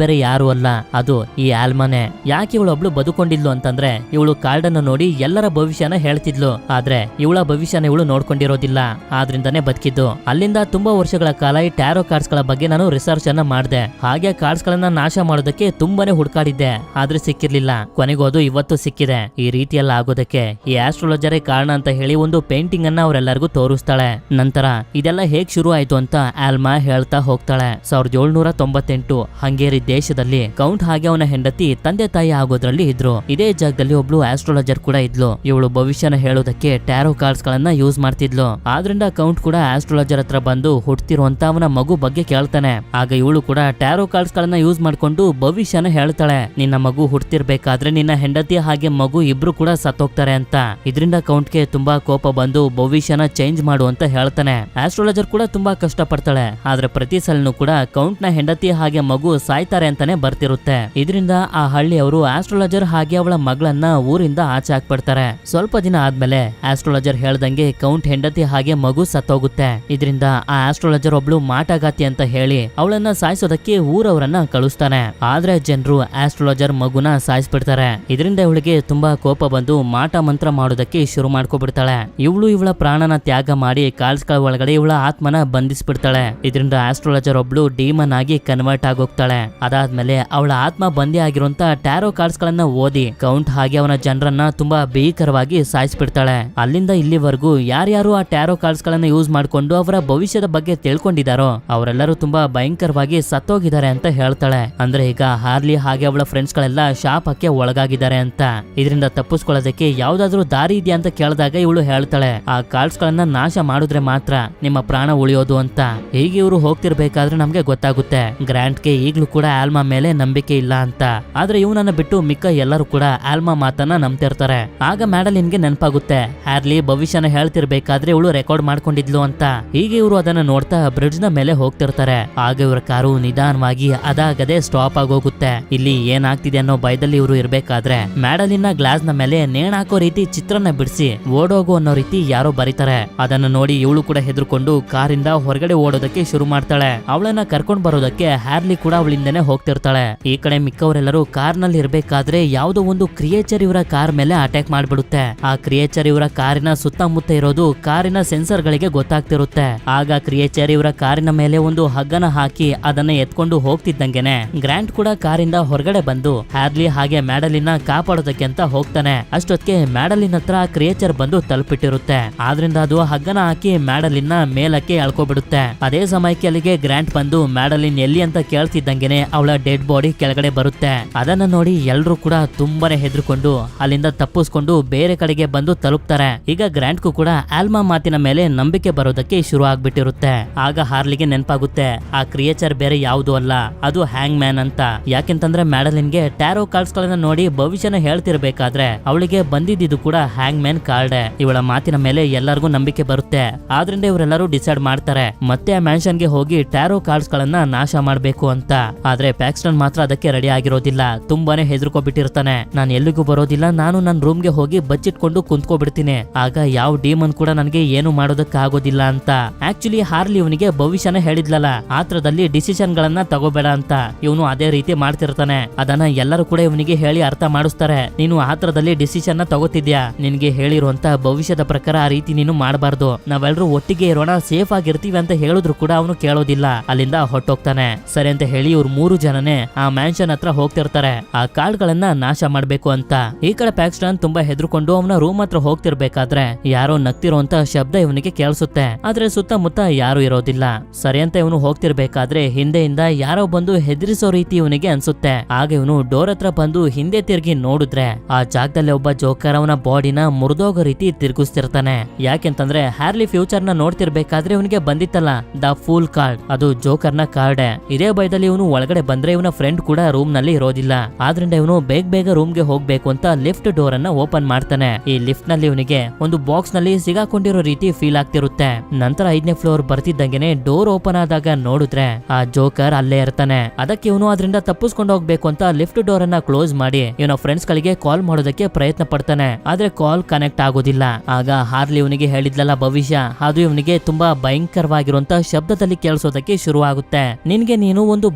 [SPEAKER 1] ಬೇರೆ ಯಾರು ಅಲ್ಲ, ಅದು ಈ ಆಲ್ಮಾನೆ. ಯಾಕೆ ಇವಳು ಒಬ್ಳು ಬದುಕೊಂಡಿದ್ಲು ಅಂತಂದ್ರೆ, ಇವಳು ಕಾರ್ಡ್ ಅನ್ನು ನೋಡಿ ಎಲ್ಲರ ಭವಿಷ್ಯನ ಹೇಳ್ತಿದ್ಲು. ಆದ್ರೆ ಇವಳ ಭವಿಷ್ಯನ ಇವಳು ನೋಡ್ಕೊಂಡಿರೋದಿಲ್ಲ, ಆದ್ರಿಂದಾನೇ ಬದುಕಿದ್ದು. ಅಲ್ಲಿಂದ ತುಂಬಾ ವರ್ಷಗಳ ಕಾಲ ಈ ಟ್ಯಾರೋ ಕಾರ್ಡ್ಸ್ ಗಳ ಬಗ್ಗೆ ನಾನು ರಿಸರ್ಚ್ ಅನ್ನ ಮಾಡಿದೆ. ಹಾಗೆ ಕಾರ್ಡ್ಸ್ ಗಳನ್ನ ನಾಶ ಮಾಡೋದಕ್ಕೆ ತುಂಬಾನೇ ಹುಡುಕಾಡಿದ್ದೆ, ಆದ್ರೆ ಸಿಕ್ಕಿರ್ಲಿಲ್ಲ. ಕೊನೆಗೂ ಅದು ಇವತ್ತು ಸಿಕ್ಕಿದೆ. ಈ ರೀತಿಯೆಲ್ಲ ಆಗೋದಕ್ಕೆ ಈ ಆಸ್ಟ್ರಾಲಜರೇ ಕಾರಣ ಅಂತ ಹೇಳಿ ಒಂದು ಪೇಂಟಿಂಗ್ ಅನ್ನ ಅವರೆಲ್ಲರಿಗೂ ತೋರಿಸ್ತಾಳೆ. ನಂತರ ಇದೆಲ್ಲ ಹೇಗ್ ಶುರು ಆಯ್ತು ಅಂತ ಆಲ್ಮಾ ಹೇಳ್ತಾ ಹೋಗ್ತಾಳೆ. 1798 ಹಂಗೇರಿ ದೇಶದಲ್ಲಿ ಕೌಂಟ್ ಹಾಗೆ ಅವನ ಹೆಂಡತಿ ತಂದೆ ತಾಯಿ ಆಗೋದ್ರಲ್ಲಿ ಇದ್ರು. ಇದೇ ಜಾಗದಲ್ಲಿ ಒಬ್ಳು ಆಸ್ಟ್ರಾಲಜರ್ ಕೂಡ ಇದ್ಲು. ಇವಳು ಭವಿಷ್ಯನ ಹೇಳೋದಕ್ಕೆ ಟ್ಯಾರೋ ಕಾರ್ಡ್ಸ್ ಗಳನ್ನ ಯೂಸ್ ಮಾಡ್ತಿದ್ಲು. ಆದ್ರಿಂದ ಕೌಂಟ್ ಕೂಡ ಆಸ್ಟ್ರಾಲಜರ್ ಹತ್ರ ಬಂದು ಹುಟ್ಟಿರುವಂತ ಅವನ ಮಗು ಬಗ್ಗೆ ಕೇಳ್ತಾನೆ. ಆಗ ಇವಳು ಕೂಡ ಟ್ಯಾರೋ ಕಾರ್ಡ್ಸ್ ಗಳನ್ನ ಯೂಸ್ ಮಾಡ್ಕೊಂಡು ಭವಿಷ್ಯನ ಹೇಳ್ತಾಳೆ. ನಿನ್ನ ಮಗು ಹುಟ್ಟಿರ್ಬೇಕಾದ್ರೆ ನಿನ್ನ ಹೆಂಡತಿ ಹಾಗೆ ಮಗು ಇಬ್ರು ಕೂಡ ಸತ್ತೋಗ್ತಾರೆ ಅಂತ. ಇದರಿಂದ ಕೌಂಟ್ಗೆ ತುಂಬಾ ಕೋಪ ಬಂದು ಭವಿಷ್ಯನ ಚೇಂಜ್ ಮಾಡು ಅಂತ ಹೇಳ್ತಾನೆ. ಆಸ್ಟ್ರಾಲಜರ್ ಕೂಡ ತುಂಬಾ ಕಷ್ಟ ಪಡ್ತಾಳೆ. ಆದ್ರೆ ಪ್ರತಿ ಸಲನೂ ಕೂಡ ಕೌಂಟ್ ನ ಹೆಂಡತಿ ಹಾಗೆ ಮಗು ಸಾಯ್ತಾರೆ ಅಂತಾನೆ ಬರ್ತಿರುತ್ತೆ. ಇದರಿಂದ ಆ ಹಳ್ಳಿಯವರು ಆಸ್ಟ್ರಾಲಜರ್ ಹಾಗೆ ಅವಳ ಮಗಳನ್ನ ಊರಿಂದ ಆಚೆ ಹಾಕ್ಬಿಡ್ತಾರೆ. ಸ್ವಲ್ಪ ದಿನ ಆದ್ಮೇಲೆ ಆಸ್ಟ್ರಾಲಜರ್ ಹೇಳ್ದಂಗೆ ಕೌಂಟ್ ಹೆಂಡತಿ ಹಾಗೆ ಮಗು ಸತ್ತೋಗುತ್ತೆ. ಇದರಿಂದ ಆ ಆಸ್ಟ್ರಾಲಜರ್ ಒಬ್ಳು ಮಾಟಗಾತಿ ಅಂತ ಹೇಳಿ ಅವಳನ್ನ ಸಾಯಿಸೋದಕ್ಕೆ ಊರವರನ್ನ ಕಳಿಸ್ತಾನೆ. ಆದ್ರೆ ಜನರು ಆಸ್ಟ್ರಾಲಜರ್ ಮಗುನ ಸಾಯಿಸ್ಬಿಡ್ತಾರೆ. ಇದರಿಂದ ಇವಳಿಗೆ ತುಂಬಾ ಕೋಪ ಬಂದು ಮಾಟ ಮಂತ್ರ ಮಾಡೋದಕ್ಕೆ ಶುರು ಮಾಡ್ಕೊಬಿಡ್ತಾಳೆ. ಇವಳ ಪ್ರಾಣನ ತ್ಯಾಗ ಮಾಡಿ ಕಾರ್ಡ್ಸ್ ಗಳ ಒಳಗಡೆ ಇವಳ ಆತ್ಮನ ಬಂಧಿಸ್ಬಿಡ್ತಾಳೆ. ಇದರಿಂದ ಆಸ್ಟ್ರಾಲಜರ್ ಒಬ್ಳು ಡೀಮನ್ ಆಗಿ ಕನ್ವರ್ಟ್ ಆಗೋಗ್ತಾಳೆ. ಅದಾದ್ಮೇಲೆ ಅವಳ ಆತ್ಮ ಬಂದಿ ಆಗಿರುವಂತ ಟ್ಯಾರೋ ಕಾರ್ಡ್ಸ್ ಗಳನ್ನ ಓದಿ ಕೌಂಟ್ ಹಾಗೆ ಅವನ ಜನರನ್ನ ತುಂಬಾ ಭೀಕರವಾಗಿ ಸಾಯಿಸ್ಬಿಡ್ತಾಳೆ. ಅಲ್ಲಿಂದ ಇಲ್ಲಿವರೆಗೂ ಯಾರ್ಯಾರು ಆ ಟ್ಯಾರೋ ಕಾರ್ಡ್ಸ್ ಗಳನ್ನ ಯೂಸ್ ಮಾಡ್ಕೊಂಡು ಅವರ ಭವಿಷ್ಯದ ಬಗ್ಗೆ ತಿಳ್ಕೊಂಡಿದಾರೋ ಅವರೆಲ್ಲರೂ ತುಂಬಾ ಭಯಂಕರವಾಗಿ ಸತ್ತೋಗಿದ್ದಾರೆ ಅಂತ ಹೇಳ್ತಾಳೆ. ಅಂದ್ರೆ ಈಗ ಹಾರ್ಲಿ ಹಾಗೆ ಅವಳ ಫ್ರೆಂಡ್ಸ್ ಗಳೆಲ್ಲ ಶಾಪಕ್ಕೆ ಒಳಗಾಗಿದ್ದಾರೆ ಅಂತ. ಇದರಿಂದ ತಪ್ಪಿಸ್ಕೊಳ್ಳೋದಕ್ಕೆ ಯಾವ್ದಾದ್ರು ದಾರಿ ಇದೆಯಾ ಅಂತ ಕೇಳಿದಾಗ ಇವಳು ಹೇಳ್ತಾಳೆ, ಆ ಕಾರ್ಡ್ಸ್ ಗಳನ್ನ ನಾಶ ಮಾಡಿದ್ರೆ ಮಾತ್ರ ನಿಮ್ಮ ಪ್ರಾಣ ಉಳಿಯೋದು ಅಂತ. ಹೀಗೆ ಇವರು ಹೋಗ್ತಿರ್ಬೇಕಾದ್ರೆ ನಮ್ಗೆ ಗೊತ್ತಾಗುತ್ತೆ ಗ್ರಾಂಟ್ಗೆ ಈಗ್ಲೂ ಕೂಡ ಆಲ್ಮಾ ಮೇಲೆ ನಂಬಿಕೆ ಇಲ್ಲ ಅಂತ. ಆದ್ರೆ ಇವನನ್ನ ಬಿಟ್ಟು ಮಿಕ್ಕ ಎಲ್ಲರೂ ಕೂಡ ಆಲ್ಮಾ ಮಾತನ್ನ ನಂಬ್ತಿರ್ತಾರೆ. ಆಗ ಮ್ಯಾಡಲಿನ್ಗೆ ನೆನಪಾಗುತ್ತೆ, ಹ್ಯಾರ್ಲಿ ಭವಿಷ್ಯನ ಹೇಳ್ತಿರ್ಬೇಕಾದ್ರೆ ಇವಳು ರೆಕಾರ್ಡ್ ಮಾಡ್ಕೊಂಡಿದ್ಲು ಅಂತ. ಹೀಗೆ ಇವರು ಅದನ್ನ ನೋಡ್ತಾ ಬ್ರಿಡ್ಜ್ ನ ಮೇಲೆ ಹೋಗ್ತಿರ್ತಾರೆ. ಆಗ ಇವರ ಕಾರು ನಿಧಾನವಾಗಿ ಅದಾಗದೆ ಸ್ಟಾಪ್ ಆಗೋಗುತ್ತೆ. ಇಲ್ಲಿ ಏನಾಗ್ತಿದೆ ಅನ್ನೋ ಭಯದಲ್ಲಿ ಇವರು ಇರ್ಬೇಕಾದ್ರೆ ಮ್ಯಾಡಲಿನ್ ಗ್ಲಾಸ್ ನ ಮೇಲೆ ನೇಣ್ ಹಾಕೋ ರೀತಿ ಚಿತ್ರನ ಬಿಡಿಸಿ ಓಡೋಗು ಅನ್ನೋ ರೀತಿ ಯಾರೋ ಬರೀತಾರೆ. ಅದನ್ನ ನೋಡಿ ಇವಳು ಕೂಡ ಹೆದರ್ಕೊಂಡು ಕಾರಿಂದ ಹೊರಗಡೆ ಓಡೋದಕ್ಕೆ ಶುರು ಮಾಡ್ತಾಳೆ. ಅವಳನ್ನ ಕರ್ಕೊಂಡ್ ಬರೋದಕ್ಕೆ ಹ್ಯಾರ್ಲಿ ಕೂಡ ಅವಳಿಂದನೇ ಹೋಗ್ತಿರ್ತಾಳೆ. ಈ ಕಡೆ ಮಿಕ್ಕವರೆಲ್ಲರೂ ಕಾರ್ ನಲ್ಲಿ ಇರ್ಬೇಕಾದ್ರೆ ಯಾವುದೋ ಒಂದು ಕ್ರಿಯೇಚರ್ ಇವರ ಕಾರ್ ಮೇಲೆ ಅಟ್ಯಾಕ್ ಮಾಡ್ಬಿಡುತ್ತೆ. ಆ ಕ್ರಿಯೇಚರ್ ಇವರ ಕಾರಿನ ಸುತ್ತಮುತ್ತ ಇರೋದು ಕಾರಿನ ಸೆನ್ಸರ್ ಗಳಿಗೆ ಗೊತ್ತಾಗ್ತಿರುತ್ತೆ. ಆಗ ಕ್ರಿಯೇಚರ್ ಇವರ ಕಾರಿನ ಮೇಲೆ ಒಂದು ಹಗ್ಗನ ಹಾಕಿ ಅದನ್ನ ಎತ್ಕೊಂಡು ಹೋಗ್ತಿದ್ದಂಗೆನೆ ಗ್ರಾಂಟ್ ಕೂಡ ಕಾರಿಂದ ಹೊರಗಡೆ ಬಂದು ಹ್ಯಾರ್ಲಿ ಹಾಗೆ ಮ್ಯಾಡಲಿನ್ ಕಾಪಾಡೋದಕ್ಕೆ ಅಂತ ಹೋಗ್ತಾನೆ. ಅಷ್ಟೊತ್ತಿಗೆ ಮ್ಯಾಡಲಿನ್ ಹತ್ರ ಕ್ರಿಯೇಚರ್ ಬಂದು ತಲುಪಿಟ್ಟಿರುತ್ತೆ. ಆದ್ರಿಂದ ಅದು ಹಗ್ಗನ ಹಾಕಿ ಮ್ಯಾಡಲಿನ್ ಮೇಲಕ್ಕೆ ಎಳ್ಕೊಬಿಡುತ್ತೆ. ಅದೇ ಸಮಯಕ್ಕೆ ಅಲ್ಲಿಗೆ ಗ್ರಾಂಟ್ ಬಂದು ಮ್ಯಾಡಲಿನ್ ಎಲ್ಲಿ ಅಂತ ಕೇಳ್ತಿದ್ದಂಗೆನೆ ಅವಳ ಡೆಡ್ ಬಾಡಿ ಕೆಳಗಡೆ ಬರುತ್ತೆ. ಅದನ್ನ ನೋಡಿ ಎಲ್ರು ಕೂಡ ತುಂಬಾನೇ ಹೆದರ್ಕೊಂಡು ಅಲ್ಲಿಂದ ತಪ್ಪಿಸ್ಕೊಂಡು ಬೇರೆ ಕಡೆಗೆ ಬಂದು ತಲುಪ್ತಾರೆ. ಈಗ ಗ್ರಾಂಟ್ಗೂ ಕೂಡ ಆಲ್ಮಾ ಮಾತಿನ ಮೇಲೆ ನಂಬಿಕೆ ಬರೋದಕ್ಕೆ ಶುರು ಆಗ್ಬಿಟ್ಟಿರುತ್ತೆ. ಆಗ ಹಾರ್ಲಿಗೆ ನೆನಪಾಗುತ್ತೆ, ಆ ಕ್ರಿಯೇಚರ್ ಬೇರೆ ಯಾವುದು ಅಲ್ಲ, ಅದು ಹ್ಯಾಂಗ್ ಮ್ಯಾನ್ ಅಂತ. ಯಾಕೆಂತಂದ್ರೆ ಮ್ಯಾಡಲಿನ್ಗೆ ಟ್ಯಾರೋ ಕಾರ್ಡ್ಸ್ ಗಳನ್ನ ನೋಡಿ ಭವಿಷ್ಯನ ಹೇಳ್ತಿರ್ಬೇಕಾದ್ರೆ ಅವಳಿಗೆ ಬಂದಿದ್ದು ಕೂಡ ಹ್ಯಾಂಗ್ ಮ್ಯಾನ್ ಕಾರ್ಡ್. ಇವಳ ಮಾತಿನ ಮೇಲೆ ಎಲ್ಲರಿಗೂ ನಂಬಿಕೆ ಬರುತ್ತೆ. ಆದ್ರಿಂದ ಇವರೆಲ್ಲರೂ ಡಿಸೈಡ್ ಮಾಡ್ತಾರೆ ಮತ್ತೆ ಆ ಮ್ಯಾನ್ಷನ್ ಗೆ ಹೋಗಿ ಟ್ಯಾರೋ ಕಾರ್ಡ್ಸ್ ಗಳನ್ನ ನಾಶ ಮಾಡ್ಬೇಕು ಅಂತ. ಆದ್ರೆ ಪ್ಯಾಕ್ಸ್ಟನ್ ಮಾತ್ರ ಅದಕ್ಕೆ ರೆಡಿ ಆಗಿರೋದಿಲ್ಲ. ತುಂಬಾನೇ ಹೆದರ್ಕೊಬಿಟ್ಟಿರ್ತಾನೆ. ನಾನು ಎಲ್ಲಿಗೂ ಬರೋದಿಲ್ಲ, ನಾನು ನನ್ನ ರೂಮ್ ಗೆ ಹೋಗಿ ಬಚ್ಚಿಟ್ಕೊಂಡು ಕುಂತ್ಕೊಬಿಡ್ತೀನಿ. ಆಗ ಯಾವ ಡೀಮನ್ ಕೂಡ ನನಗೆ ಏನು ಮಾಡೋದಕ್ಕೆ ಆಗೋದಿಲ್ಲ ಅಂತ. ಆಕ್ಚುಲಿ ಹಾರ್ಲಿ ಇವನಿಗೆ ಭವಿಷ್ಯನ ಹೇಳಿದ್ಲಲ್ಲ, ಆತ್ರದಲ್ಲಿ ಡಿಸಿಷನ್ ಗಳನ್ನ ತಗೋಬೇಡ ಅಂತ. ಇವನು ಅದೇ ರೀತಿ ಮಾಡ್ತಿರ್ತಾನೆ. ಅದನ್ನ ಎಲ್ಲರೂ ಕೂಡ ಇವನಿಗೆ ಹೇಳಿ ಅರ್ಥ ಮಾಡಿಸ್ತಾರೆ. ನೀನು ಆತ್ರದಲ್ಲಿ ಡಿಸಿಷನ್ ನ ತಗೋತಿದ್ಯಾ, ನಿನ್ಗೆ ಹೇಳಿರುವಂತ ಭವಿಷ್ಯದ ಪ್ರಕಾರ ಆ ರೀತಿ ನೀನು ಮಾಡಬಾರ್ದು, ನಾವೆಲ್ಲರೂ ಒಟ್ಟಿಗೆ ಇರೋಣ, ಸೇಫ್ ಆಗಿರ್ತೀವಿ ಅಂತ ಹೇಳಿದ್ರು ಕೂಡ ಅವನು ಕೇಳೋದಿಲ್ಲ. ಅಲ್ಲಿಂದ ಹೊಟ್ಟೋಗ್ತಾನೆ. ಸರಿ ಅಂತ ಹೇಳಿ ಇವ್ರು 3 ಜನನೇ ಆ ಮ್ಯಾನ್ಷನ್ ಹತ್ರ ಹೋಗ್ತಿರ್ತಾರೆ, ಆ ಕಾರ್ಡ್ ಗಳನ್ನ ನಾಶ ಮಾಡ್ಬೇಕು ಅಂತ. ಈ ಕಡೆ ಪ್ಯಾಕ್ಸ್ಟನ್ ತುಂಬಾ ಹೆದರ್ಕೊಂಡು ಅವನ ರೂಮ್ ಹತ್ರ ಹೋಗ್ತಿರ್ಬೇಕಾದ್ರೆ ಯಾರೋ ನಗ್ತಿರೋಂತ ಶಬ್ದ ಇವನಿಗೆ ಕೇಳಿಸುತ್ತೆ. ಆದ್ರೆ ಸುತ್ತಮುತ್ತ ಯಾರು ಇರೋದಿಲ್ಲ. ಸರಿ ಅಂತ ಇವನು ಹೋಗ್ತಿರ್ಬೇಕಾದ್ರೆ ಹಿಂದೆಯಿಂದ ಯಾರೋ ಬಂದು ಹೆದರಿಸೋ ರೀತಿ ಇವನಿಗೆ ಅನ್ಸುತ್ತೆ. ಆಗ ಇವನು ಡೋರ್ ಹತ್ರ ಬಂದು ಹಿಂದೆ ತಿರುಗಿ ನೋಡಿದ್ರೆ ಆ ಜಾಗದಲ್ಲಿ ಒಬ್ಬ ಜೋಕರ್ ಅವನ ಬಾಡಿನ ಮುರಿದೋಗೋ ರೀತಿ ತಿರುಗಿಸ್ತಿರ್ತಾನೆ. ಯಾಕೆಂತಂದ್ರೆ ಹ್ಯಾರ್ಲಿ ಫ್ಯೂಚರ್ ನ ನೋಡ್ತಿರ್ಬೇಕಾದ್ರೆ ಇವನಿಗೆ ಬಂದಿತ್ತಲ್ಲ ದ ಫೂಲ್ ಕಾರ್ಡ್, ಅದು ಜೋಕರ್ನ ಕಾರ್ಡ್. ಇದೇ ಭಯದಲ್ಲಿ ಇವನು ಒಳಗಡೆ ಬಂದ್ರೆ ಇವನ ಫ್ರೆಂಡ್ ಕೂಡ ರೂಮ್ ನಲ್ಲಿ ಇರೋದಿಲ್ಲ. ಆದ್ರಿಂದ ಇವನು ಬೇಗ ರೂಮ್ಗೆ ಹೋಗ್ಬೇಕು ಅಂತ ಲಿಫ್ಟ್ ಡೋರ್ ಅನ್ನ ಓಪನ್ ಮಾಡ್ತಾನೆ. ಈ ಲಿಫ್ಟ್ ನಲ್ಲಿ ಇವನಿಗೆ ಒಂದು ಬಾಕ್ಸ್ ನಲ್ಲಿ ಸಿಗಾಕೊಂಡಿರೋ ರೀತಿ ಫೀಲ್ ಆಗ್ತಿರುತ್ತೆ. ನಂತರ 5ನೇ ಫ್ಲೋರ್ ಬರ್ತಿದ್ದಂಗೆನೆ ಡೋರ್ ಓಪನ್ ಆದಾಗ ನೋಡಿದ್ರೆ ಆ ಜೋಕರ್ ಅಲ್ಲೇ ಇರ್ತಾನೆ. ಅದಕ್ಕೆ ಇವನು ಅದರಿಂದ ತಪ್ಪಿಸ್ಕೊಂಡು ಹೋಗ್ಬೇಕು ಅಂತ ಲಿಫ್ಟ್ ಡೋರ್ ಅನ್ನ ಕ್ಲೋಸ್ ಮಾಡಿ ಇವನ ಫ್ರೆಂಡ್ಸ್ ಗಳಿಗೆ ಕಾಲ್ ಮಾಡೋದಕ್ಕೆ ಪ್ರಯತ್ನ ಪಡ್ತಾನೆ. ಆದ್ರೆ ಕಾಲ್ ಕನೆಕ್ಟ್ ಆಗೋದಿಲ್ಲ. ಆಗ ಹಾರ್ಲಿ ಇವನಿಗೆ ಹೇಳಿದ್ಲಲ್ಲ ಭವಿಷ್ಯ, ಅದು ಇವನಿಗೆ ತುಂಬಾ ಭಯಂಕರವಾಗಿರುವಂತ ಶಬ್ದದಲ್ಲಿ ಕೇಳಿಸೋದಕ್ಕೆ ಶುರು ಆಗುತ್ತೆ. ನಿನ್ಗೆ ನೀನು ಒಂದು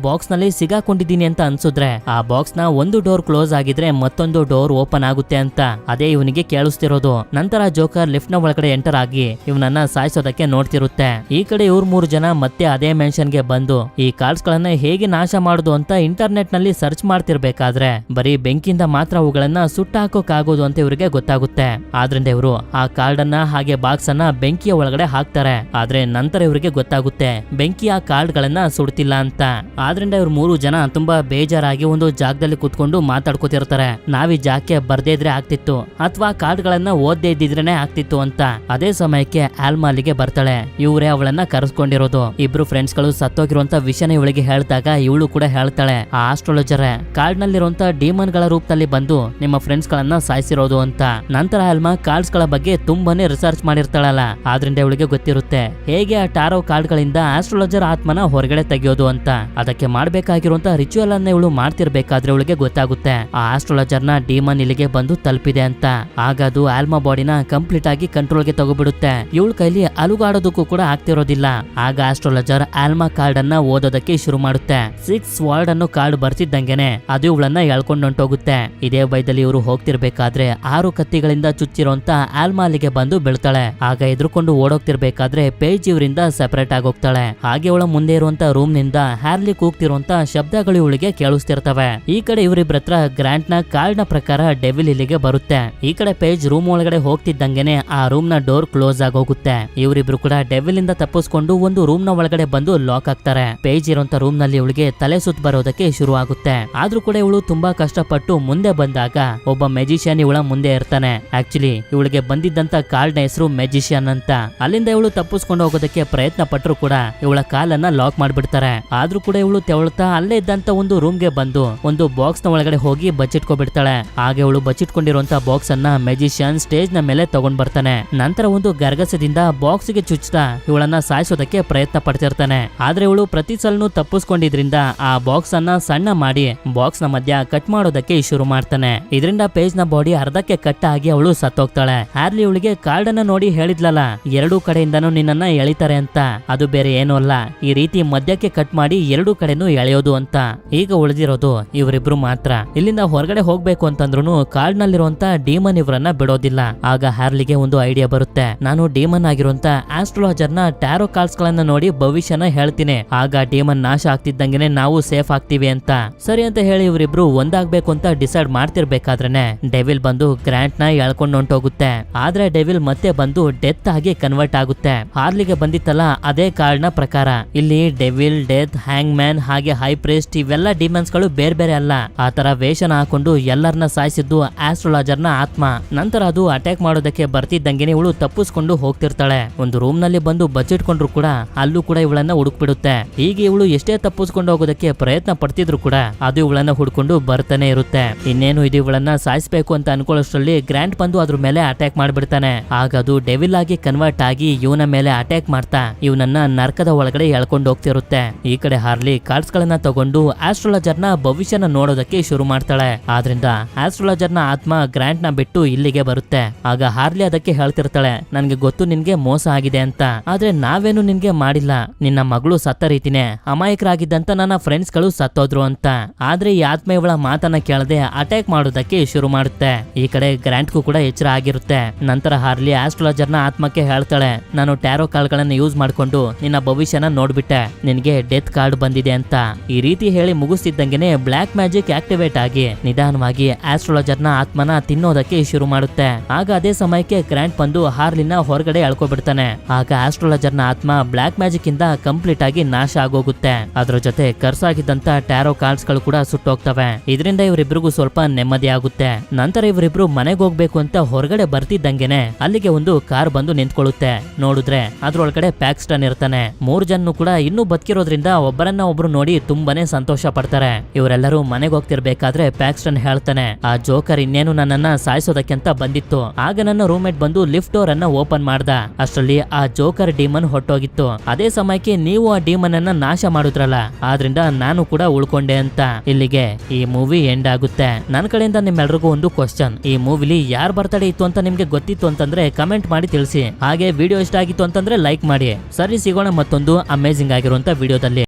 [SPEAKER 1] ಬಾಕ್ಸ್ ನಲ್ಲಿ ಸಿಗಾಕೊಂಡಿದ್ದೀನಿ ಅಂತ ಅನ್ಸುದ್ರೆ ಆ ಬಾಕ್ಸ್ ನ ಒಂದು ಡೋರ್ ಕ್ಲೋಸ್ ಆಗಿದ್ರೆ ಮತ್ತೊಂದು ಡೋರ್ ಓಪನ್ ಆಗುತ್ತೆ ಅಂತ ಅದೇ ಇವನಿಗೆ ಕೇಳಿಸ್ತಿರೋದು. ನಂತರ ಜೋಕರ್ ಲಿಫ್ಟ್ ನ ಒಳಗಡೆ ಎಂಟರ್ ಆಗಿ ಇವನನ್ನ ಸಾಯಿಸೋದಕ್ಕೆ ನೋಡ್ತಿರುತ್ತೆ. ಈ ಕಡೆ ಇವ್ರ 3 ಜನ ಮತ್ತೆ ಅದೇ ಮೆನ್ಷನ್ ಗೆ ಬಂದು ಈ ಕಾರ್ಡ್ಸ್ ಗಳನ್ನ ಹೇಗೆ ನಾಶ ಮಾಡುದು ಅಂತ ಇಂಟರ್ನೆಟ್ ನಲ್ಲಿ ಸರ್ಚ್ ಮಾಡ್ತಿರ್ಬೇಕಾದ್ರೆ ಬರೀ ಬೆಂಕಿಯಿಂದ ಮಾತ್ರ ಅವುಗಳನ್ನ ಸುಟ್ಟಾಕೋಕಾಗೋದು ಅಂತ ಇವರಿಗೆ ಗೊತ್ತಾಗುತ್ತೆ. ಆದ್ರಿಂದ ಇವರು ಆ ಕಾರ್ಡ್ ಅನ್ನ ಹಾಗೆ ಬಾಕ್ಸ್ ಅನ್ನ ಬೆಂಕಿಯ ಒಳಗಡೆ ಹಾಕ್ತಾರೆ. ಆದ್ರೆ ನಂತರ ಇವರಿಗೆ ಗೊತ್ತಾಗುತ್ತೆ ಬೆಂಕಿ ಆ ಕಾರ್ಡ್ ಗಳನ್ನ ಸುಡ್ತಿಲ್ಲ ಅಂತ. ಆದ್ರಿಂದ ಇವ್ರು 3 ಜನ ತುಂಬಾ ಬೇಜಾರಾಗಿ ಒಂದು ಜಾಗದಲ್ಲಿ ಕುತ್ಕೊಂಡು ಮಾತಾಡ್ಕೋತಿರ್ತಾರೆ. ನಾವೀ ಜಾಗಕ್ಕೆ ಬರ್ದೇ ಇದ್ರೆ ಆಗ್ತಿತ್ತು ಅಥವಾ ಕಾರ್ಡ್ ಗಳನ್ನ ಓದ್ದೇ ಇದ್ದಿದ್ರೇನೆ ಆಗ್ತಿತ್ತು ಅಂತ. ಅದೇ ಸಮಯಕ್ಕೆ ಆಲ್ಮಾ ಅಲ್ಲಿಗೆ ಬರ್ತಾಳೆ. ಇವರೇ ಅವಳನ್ನ ಕರೆಸ್ಕೊಂಡಿರೋದು. ಇಬ್ರು ಫ್ರೆಂಡ್ಸ್ ಗಳು ಸತ್ತೋಗಿರುವಂತ ವಿಷಯನ ಇವಳಿಗೆ ಹೇಳ್ದಾಗ ಇವಳು ಕೂಡ ಹೇಳ್ತಾಳೆ ಆ ಆಸ್ಟ್ರಾಲಜರ್ ಕಾರ್ಡ್ ನಲ್ಲಿರುವಂತ ಡಿಮನ್ ಗಳ ರೂಪದಲ್ಲಿ ಬಂದು ನಿಮ್ಮ ಫ್ರೆಂಡ್ಸ್ ಗಳನ್ನ ಸಾಯಿಸಿರೋದು ಅಂತ. ನಂತರ ಆಲ್ಮಾ ಕಾರ್ಡ್ಸ್ ಗಳ ಬಗ್ಗೆ ತುಂಬಾನೇ ರಿಸರ್ಚ್ ಮಾಡಿರ್ತಾಳಲ್ಲ. ಆದ್ರಿಂದ ಇವಳಿಗೆ ಗೊತ್ತಿರುತ್ತೆ ಹೇಗೆ ಆ ಟಾರೋ ಕಾರ್ಡ್ ಗಳಿಂದ ಆಸ್ಟ್ರಾಲಜರ್ ಆತ್ಮನ ಹೊರಗಡೆ ತೆಗೆಯೋದು ಅಂತ. ಅದಕ್ಕೆ ಮಾಡ್ಬೇಕಾಗಿರುವಂತ ರಿಚುವಲ್ ಅನ್ನ ಇವಳು ಮಾಡ್ತಿರ್ಬೇಕಾದ್ರೆ ಇವಳಿಗೆ ಗೊತ್ತಾಗುತ್ತೆ ಆ ಆಸ್ಟ್ರಾಲಜರ್ ನ ಡಿಮನ್ ಇಲ್ಲಿಗೆ ಬಂದು ತಲುಪಿದೆ ಅಂತ. ಆಗ ಅದು ಆಲ್ಮಾ ಬಾಡಿನ ಕಂಪ್ಲೀಟ್ ಆಗಿ ಕಂಟ್ರೋಲ್ ಗೆ ತಗೋಬಿಡುತ್ತೆ. ಇವಳ ಕೈಲಿ ಅಲುಗಾಡೋದಕ್ಕೂ ಕೂಡ ಆಗ್ತಿರೋದಿಲ್ಲ. ಆಗ ಆಸ್ಟ್ರಾಲಜರ್ ಆಲ್ಮಾ ಕಾರ್ಡ್ ಅನ್ನ ಓದೋದಕ್ಕೆ ಶುರು ಮಾಡುತ್ತೆ. 6 ವರ್ಡ್ ಅನ್ನೋ ಕಾರ್ಡ್ ಬರ್ತಿದ್ದಂಗೆನೆ ಅದು ಇವಳನ್ನ ಎಳ್ಕೊಂಡು ಹೊಂಟೋಗುತ್ತೆ. ಇದೇ ಭಯದಲ್ಲಿ ಇವರು ಹೋಗ್ತಿರ್ಬೇಕಾದ್ರೆ 6 ಕತ್ತಿಗಳಿಂದ ಚುಚ್ಚಿರುವಂತ ಆಲ್ಮಾ ಅಲ್ಲಿಗೆ ಬಂದು ಬೀಳ್ತಾಳೆ. ಆಗ ಎದ್ರುಕೊಂಡು ಓಡೋಗ್ತಿರ್ಬೇಕಾದ್ರೆ ಪೇಜ್ ಇವರಿಂದ ಸೆಪರೇಟ್ ಆಗೋಗ್ತಾಳೆ. ಹಾಗೆ ಅವಳ ಮುಂದೆ ಇರುವಂತ ರೂಮ್ ನಿಂದ ಹ್ಯಾರ್ಲಿ ಕೂಗ್ತಿರುವಂತ ಶಬ್ದಗಳು ಇವಳಿಗೆ ಕೇಳಿಸ್ತಿರ್ತವೆ. ಈ ಕಡೆ ಇವರಿಬ್ರ ಹತ್ರ ಗ್ರಾಂಟ್ ನ ಕಾರ್ಡ್ ನ ಪ್ರಕಾರ ಡೆವಿಲ್ ಇಲ್ಲಿಗೆ ಬರುತ್ತೆ. ಈ ಕಡೆ ಪೇಜ್ ರೂಮ್ ಒಳಗಡೆ ಹೋಗ್ತಿದ್ದಂಗೆನೆ ಆ ರೂಮ್ ನ ಡೋರ್ ಕ್ಲೋಸ್ ಆಗೋಗುತ್ತೆ. ಇವರಿಬ್ರು ಕೂಡ ಡೆವಿಲ್ ಇಂದ ತಪ್ಪಿಸ್ಕೊಂಡು ಒಂದು ರೂಮ್ ನ ಒಳಗಡೆ ಬಂದು ಲಾಕ್ ಆಗ್ತಾರೆ. ಪೇಜ್ ಇರುವಂತ ರೂಮ್ ನಲ್ಲಿ ಇವಳಿಗೆ ತಲೆ ಸುತ್ತ ಬರೋದಕ್ಕೆ ಶುರು ಆಗುತ್ತೆ. ಆದ್ರೂ ಕೂಡ ಇವಳು ತುಂಬಾ ಕಷ್ಟಪಟ್ಟು ಮುಂದೆ ಬಂದಾಗ ಒಬ್ಬ ಮೆಜಿಷಿಯನ್ ಇವಳ ಮುಂದೆ ಇರ್ತಾನೆ. ಆಕ್ಚುಲಿ ಇವಳಿಗೆ ಬಂದಿದ್ದಂತ ಕಾರ್ಡ್ ನ ಹೆಸರು ಮೆಜಿಷಿಯನ್ ಅಂತ. ಅಲ್ಲಿಂದ ಇವಳು ತಪ್ಪಿಸ್ಕೊಂಡು ಹೋಗೋದಕ್ಕೆ ಪ್ರಯತ್ನ ಪಟ್ಟರು ಕೂಡ ಇವಳ ಕಾಲನ್ನ ಲಾಕ್ ಮಾಡ್ಬಿಡ್ತಾರೆ. ಆದ್ರೂ ಕೂಡ ಇವಳು ತೆವಳ್ತಾ ಅಲ್ಲೇ ಇದ್ದಂತ ಒಂದು ರೂಮ್ ಗೆ ಬಂದು ಒಂದು ಬಾಕ್ಸ್ ನ ಒಳಗಡೆ ಹೋಗಿ ಬಚ್ಚಿಟ್ಕೊಬಿಡ್ತಾಳೆ. ಹಾಗೆ ಇವಳು ಬಚ್ಚಿಟ್ಕೊಂಡಿರುವಂತ ಬಾಕ್ಸ್ ಅನ್ನ ಮೆಜಿಷಿಯನ್ ಸ್ಟೇಜ್ ನ ಮೇಲೆ ತಗೊಂಡ್ ಬರ್ತಾನೆ. ನಂತರ ಒಂದು ಗರ್ಗಸದಿಂದ ಬಾಕ್ಸ್ ಗೆ ಚುಚ್ತಾ ಇವಳನ್ನ ಸಾಯಿಸೋದಕ್ಕೆ ಪ್ರಯತ್ನ ಪಡ್ತಿರ್ತಾನೆ. ಆದ್ರೆ ಇವಳು ಪ್ರತಿ ಸಲನೂ ತಪ್ಪಿಸ್ಕೊಂಡಿದ್ರಿಂದ ಆ ಬಾಕ್ಸ್ ಅನ್ನ ಸಣ್ಣ ಮಾಡಿ ಬಾಕ್ಸ್ ನ ಮಧ್ಯ ಕಟ್ ಮಾಡೋದಕ್ಕೆ ಶುರು ಮಾಡ್ತಾನೆ. ಇದರಿಂದ ಪೇಜ್ ನ ಬಾಡಿ ಅರ್ಧಕ್ಕೆ ಕಟ್ ಆಗಿ ಅವಳು ಸತ್ತೋಗ್ತಾಳೆ. ಹ್ಯಾರ್ಲಿ ಇವಳಿಗೆ ಕಾರ್ಡ್ ಅನ್ನ ನೋಡಿ ಹೇಳಿದ್ಲಲ್ಲ 2 ಕಡೆಯಿಂದನೂ ನಿನ್ನನ್ನ ಎಳಿತಾರೆ ಅಂತ. ಅದು ಬೇರೆ ಏನೂ ಅಲ್ಲ, ಈ ರೀತಿ ಮಧ್ಯಕ್ಕೆ ಕಟ್ ಮಾಡಿ 2 ಕಡೆನೂ ಎಳೆಯೋದು ಅಂತ. ಈಗ ಉಳಿದಿರೋದು ಇವರಿಬ್ರು ಮಾತ್ರ. ಇಲ್ಲಿಂದ ಹೊರಗಡೆ ಹೋಗ್ಬೇಕು ಅಂತಂದ್ರೂ ಕಾರ್ಡ್ ನಲ್ಲಿರುವಂತ ಡಿಮನ್ ಇವರನ್ನ ಬಿಡೋದಿಲ್ಲ. ಆಗ ಹ್ಯಾರ್ಲಿಗೆ ಒಂದು ಐಡಿಯಾ ಬರುತ್ತೆ. ನಾನು ಡಿಮನ್ ಆಗಿರುವಂತ ಆಸ್ಟ್ರಾಲಜರ್ ನ ಟ್ಯಾರೋ ಕಾರ್ಡ್ಸ್ ಗಳನ್ನ ನೋಡಿ ಭವಿಷ್ಯನ ಹೇಳ್ತೀನಿ. ಆಗ ಡಿಮನ್ ನಾಶ ಆಗ್ತಿದ್ದಂಗೆನೆ ನಾವು ಸೇಫ್ ಆಗ್ತೀವಿ ಅಂತ. ಸರಿ ಅಂತ ಹೇಳಿ ಇವರಿಬ್ರು ಒಂದಾಗ್ಬೇಕು ಅಂತ ಡಿಸೈಡ್ ಮಾಡ್ತಿರ್ಬೇಕಾದ್ರೇನೆ ಡೆವಿಲ್ ಬಂದು ಗ್ರಾಂಟ್ ನ ಎಳ್ಕೊಂಡು ಹೊಂಟೋಗುತ್ತೆ. ಆದ್ರೆ ಡೆವಿಲ್ ಮತ್ತೆ ಬಂದು ಡೆತ್ ಆಗಿ ಕನ್ವರ್ಟ್ ಆಗುತ್ತೆ. ಹಾರ್ಲಿಗೆ ಬಂದಿತ್ತಲ್ಲ ಅದೇ ಕಾರ್ಡ್ ನ ಪ್ರಕಾರ ಇಲ್ಲಿ ಡೆವಿಲ್, ಡೆತ್, ಹ್ಯಾಂಗ್ ಮ್ಯಾನ್ ಹಾಗೆ ಹೈ ಪ್ರೇಸ್ಟ್ ಇವೆಲ್ಲ ಡಿಮನ್ಸ್ ಗಳು ಬೇರೆ ಬೇರೆ ಅಲ್ಲ. ಆ ತರ ವೇಷನ ಹಾಕೊಂಡು ಎಲ್ಲರನ್ನ ಸಾಯಿಸಿದ್ದು ಆಸ್ಟ್ರಾಲಜರ್ ನ ಆತ್ಮ. ನಂತರ ಅದು ಅಟ್ಯಾಕ್ ಮಾಡೋದಕ್ಕೆ ಬರ್ತಿದ್ದಂಗೆನೆ ಇವಳು ತಪ್ಪಿಸ್ಕೊಂಡು ಹೋಗ್ತಿರ್ತಾಳೆ. ಒಂದು ರೂಮ್ ನಲ್ಲಿ ಬಂದು ಬಚ್ಚಿಟ್ಕೊಂಡ್ರು ಕೂಡ ಅಲ್ಲೂ ಕೂಡ ಇವಳನ್ನ ಹುಡುಕ್ಬಿಡುತ್ತೆ. ಹೀಗೆ ಇವಳು ಎಷ್ಟೇ ತಪ್ಪಿಸ್ಕೊಂಡು ಹೋಗೋದಕ್ಕೆ ಪ್ರಯತ್ನ ಪಡ್ತಿದ್ರು ಕೂಡ ಅದು ಇವಳನ್ನ ಹುಡ್ಕೊಂಡು ಬರ್ತಾನೆ ಇರುತ್ತೆ. ಇನ್ನೇನು ಇದು ಇವಳನ್ನ ಸಾಯಿಸ್ಬೇಕು ಅಂತ ಅನ್ಕೊಳ್ಳೋಷ್ಟ್ರಲ್ಲಿ ಗ್ರಾಂಟ್ ಬಂದು ಅದ್ರ ಮೇಲೆ ಅಟ್ಯಾಕ್ ಮಾಡ್ಬಿಡ್ತಾನೆ. ಆಗ ಅದು ಡೆವಿಲ್ ಆಗಿ ಕನ್ವರ್ಟ್ ಆಗಿ ಇವನ ಮೇಲೆ ಅಟ್ಯಾಕ್ ಮಾಡ್ತಾ ಇವನನ್ನ ನರ್ಕದ ಒಳಗಡೆ ಎಳ್ಕೊಂಡು ಹೋಗ್ತಿರುತ್ತೆ. ಈ ಕಡೆ ಹಾರ್ಲಿ ಕಾರ್ಡ್ಸ್ ಗಳನ್ನ ತಗೊಂಡು ಆಸ್ಟ್ರಾಲಜರ್ ನ ಭವಿಷ್ಯನ ನೋಡೋದಕ್ಕೆ ಶುರು ಮಾಡ್ತಾಳೆ. ಆದ್ರಿಂದ ಆಸ್ಟ್ರಾಲಜರ್ ನ ಆತ್ಮ ಗ್ರಾಂಟ್ ನ ಬಿಟ್ಟು ಇಲ್ಲಿಗೆ ಬರುತ್ತೆ. ಆಗ ಹಾರ್ಲಿ ಅದಕ್ಕೆ ಹೇಳ್ತಿರ್ತಾಳೆ, ನನ್ಗೆ ಗೊತ್ತು ನಿನ್ಗೆ ಮೋಸ ಆಗಿದೆ ಅಂತ, ಆದ್ರೆ ನಾವೇನು ನಿನ್ಗೆ ಮಾಡಿಲ್ಲ. ನಿನ್ನ ಮಗಳು ಸತ್ತ ರೀತಿನೇ ಅಮಾಯಕರಾಗಿದ್ದಂತ ನನ್ನ ಫ್ರೆಂಡ್ಸ್ ಗಳು ಸತ್ತೋದ್ರು ಅಂತ. ಆದ್ರೆ ಈ ಆತ್ಮ ಇವಳ ಮಾತನ್ನ ಕೇಳದೆ ಅಟ್ಯಾಕ್ ಮಾಡೋದಕ್ಕೆ ಶುರು ಮಾಡುತ್ತೆ. ಈ ಕಡೆ ಗ್ರಾಂಟ್ಗೂ ಕೂಡ ಎಚ್ಚರ ಆಗಿರುತ್ತೆ. ನಂತರ ಹಾರ್ಲಿ ಆಸ್ಟ್ರಾಲಜರ್ ನ ಆತ್ಮಕ್ಕೆ ಹೇಳ್ತಾಳೆ, ನಾನು ಟ್ಯಾರೋ ಕಾರ್ಡ್ ಗಳನ್ನ ಯೂಸ್ ಮಾಡ್ಕೊಂಡು ನಿನ್ನ ಭವಿಷ್ಯನ ನೋಡ್ಬಿಟ್ಟೆ, ನಿನ್ಗೆ ಡೆತ್ ಕಾರ್ಡ್ ಬಂದಿದೆ ಅಂತ. ಈ ರೀತಿ ಹೇಳಿ ಮುಗಿಸ್ತಿದ್ದಂಗೆನೆ ಬ್ಲಾಕ್ ಮ್ಯಾಜಿಕ್ ಆಕ್ಟಿವೇಟ್ ಆಗಿ ನಿಧಾನವಾಗಿ ಆಸ್ಟ್ರಾಲಜರ್ ನ ಆತ್ಮನ ತಿನ್ನೋದಕ್ಕೆ ಶುರು ಮಾಡುತ್ತೆ. ಆಗ ಅದೇ ಸಮಯಕ್ಕೆ ಗ್ರಾಂಟ್ ಬಂದು ಹಾರ್ಲಿನ ಹೊರಗಡೆ ಎಳ್ಕೊಬಿಡ್ತಾನೆ. ಆಗ ಆಸ್ಟ್ರಾಲಜರ್ ನ ಆತ್ಮ ಬ್ಲಾಕ್ ಮ್ಯಾಜಿಕ್ ಇಂದ ಕಂಪ್ಲೀಟ್ ಆಗಿ ನಾಶ ಆಗೋಗುತ್ತೆ. ಅದ್ರ ಜೊತೆ ಕರ್ಸಾಗಿದ್ದಂತ ಟ್ಯಾರೋ ಕಾರ್ಡ್ಸ್ ಗಳು ಕೂಡ ಸುಟ್ಟೋಗ್ತವೆ. ಇದರಿಂದ ಇವರಿಬ್ರಿಗೂ ಸ್ವಲ್ಪ ನೆಮ್ಮದಿ ಆಗುತ್ತೆ. ನಂತರ ಇವರಿಬ್ರು ಮನೆಗೆ ಹೋಗ್ಬೇಕು ಅಂತ ಹೊರಗಡೆ ಬರ್ತಿದ್ದಂಗೆನೆ ಅಲ್ಲಿಗೆ ಒಂದು ಕಾರ್ ಬಂದು ನಿಂತ್ಕೊಳ್ಳುತ್ತೆ. ನೋಡಿದ್ರೆ ಅದ್ರೊಳಗಡೆ ಪ್ಯಾಕ್ಸ್ಟನ್ ಇರ್ತಾನೆ. 3 ಜನ ಕೂಡ ಕೂಡ ಇನ್ನೂ ಬದುಕಿರೋದ್ರಿಂದ ಒಬ್ಬರನ್ನ ಒಬ್ರು ನೋಡಿ ತುಂಬಾನೇ ಸಂತೋಷ ಪಡ್ತಾರೆ. ಇವರೆಲ್ಲರೂ ಮನೆಗೆ ಹೋಗ್ತಿರ್ಬೇಕಾದ್ರೆ ಪ್ಯಾಕ್ಸ್ಟನ್ ಹೇಳ್ತಾನೆ, ಆ ಜೋಕರ್ ಇನ್ನೇನು ನನ್ನನ್ನ ಸಾಯಿಸೋದಕ್ಕೆಂತ ಬಂದಿತ್ತು. ಆಗ ನನ್ನ ರೂಮ್ಮೇಟ್ ಬಂದು ಲಿಫ್ಟ್ ಡೋರ್ ಅನ್ನ ಓಪನ್ ಮಾಡ್ದ. ಅಷ್ಟರಲ್ಲಿ ಆ ಜೋಕರ್ ಡೀಮನ್ ಹೊಟ್ಟೋಗಿತ್ತು. ಅದೇ ಸಮಯಕ್ಕೆ ನೀವು ಆ ಡೀಮನ್ ಅನ್ನ ನಾಶ ಮಾಡುದ್ರಲ್ಲ, ಆದ್ರಿಂದ ನಾನು ಕೂಡ ಉಳ್ಕೊಂಡೆ ಅಂತ. ಇಲ್ಲಿಗೆ ಈ ಮೂವಿ ಎಂಡ್ ಆಗುತ್ತೆ. ನನ್ನ ಕಡೆಯಿಂದ ನಿಮ್ಮೆಲ್ರಿಗೂ ಒಂದು ಕ್ವಶನ್, ಈ ಮೂವಿಲಿ ಯಾರ್ ಬರ್ತಡೇ ಇತ್ತು ಅಂತ ನಿಮ್ಗೆ ಗೊತ್ತಿತ್ತು ಅಂತಂದ್ರೆ ಕಮೆಂಟ್ ಮಾಡಿ ತಿಳಿಸಿ. ಹಾಗೆ ವಿಡಿಯೋ ಇಷ್ಟ ಆಗಿತ್ತು ಅಂತಂದ್ರೆ ಲೈಕ್ ಮಾಡಿ. ಸರಿ, ಸಿಗೋಣ ಮತ್ತೊಂದು ಅಮೇಜಿಂಗ್ ಆಗಿರುವಂತ ವಿಡಿಯೋದಲ್ಲಿ.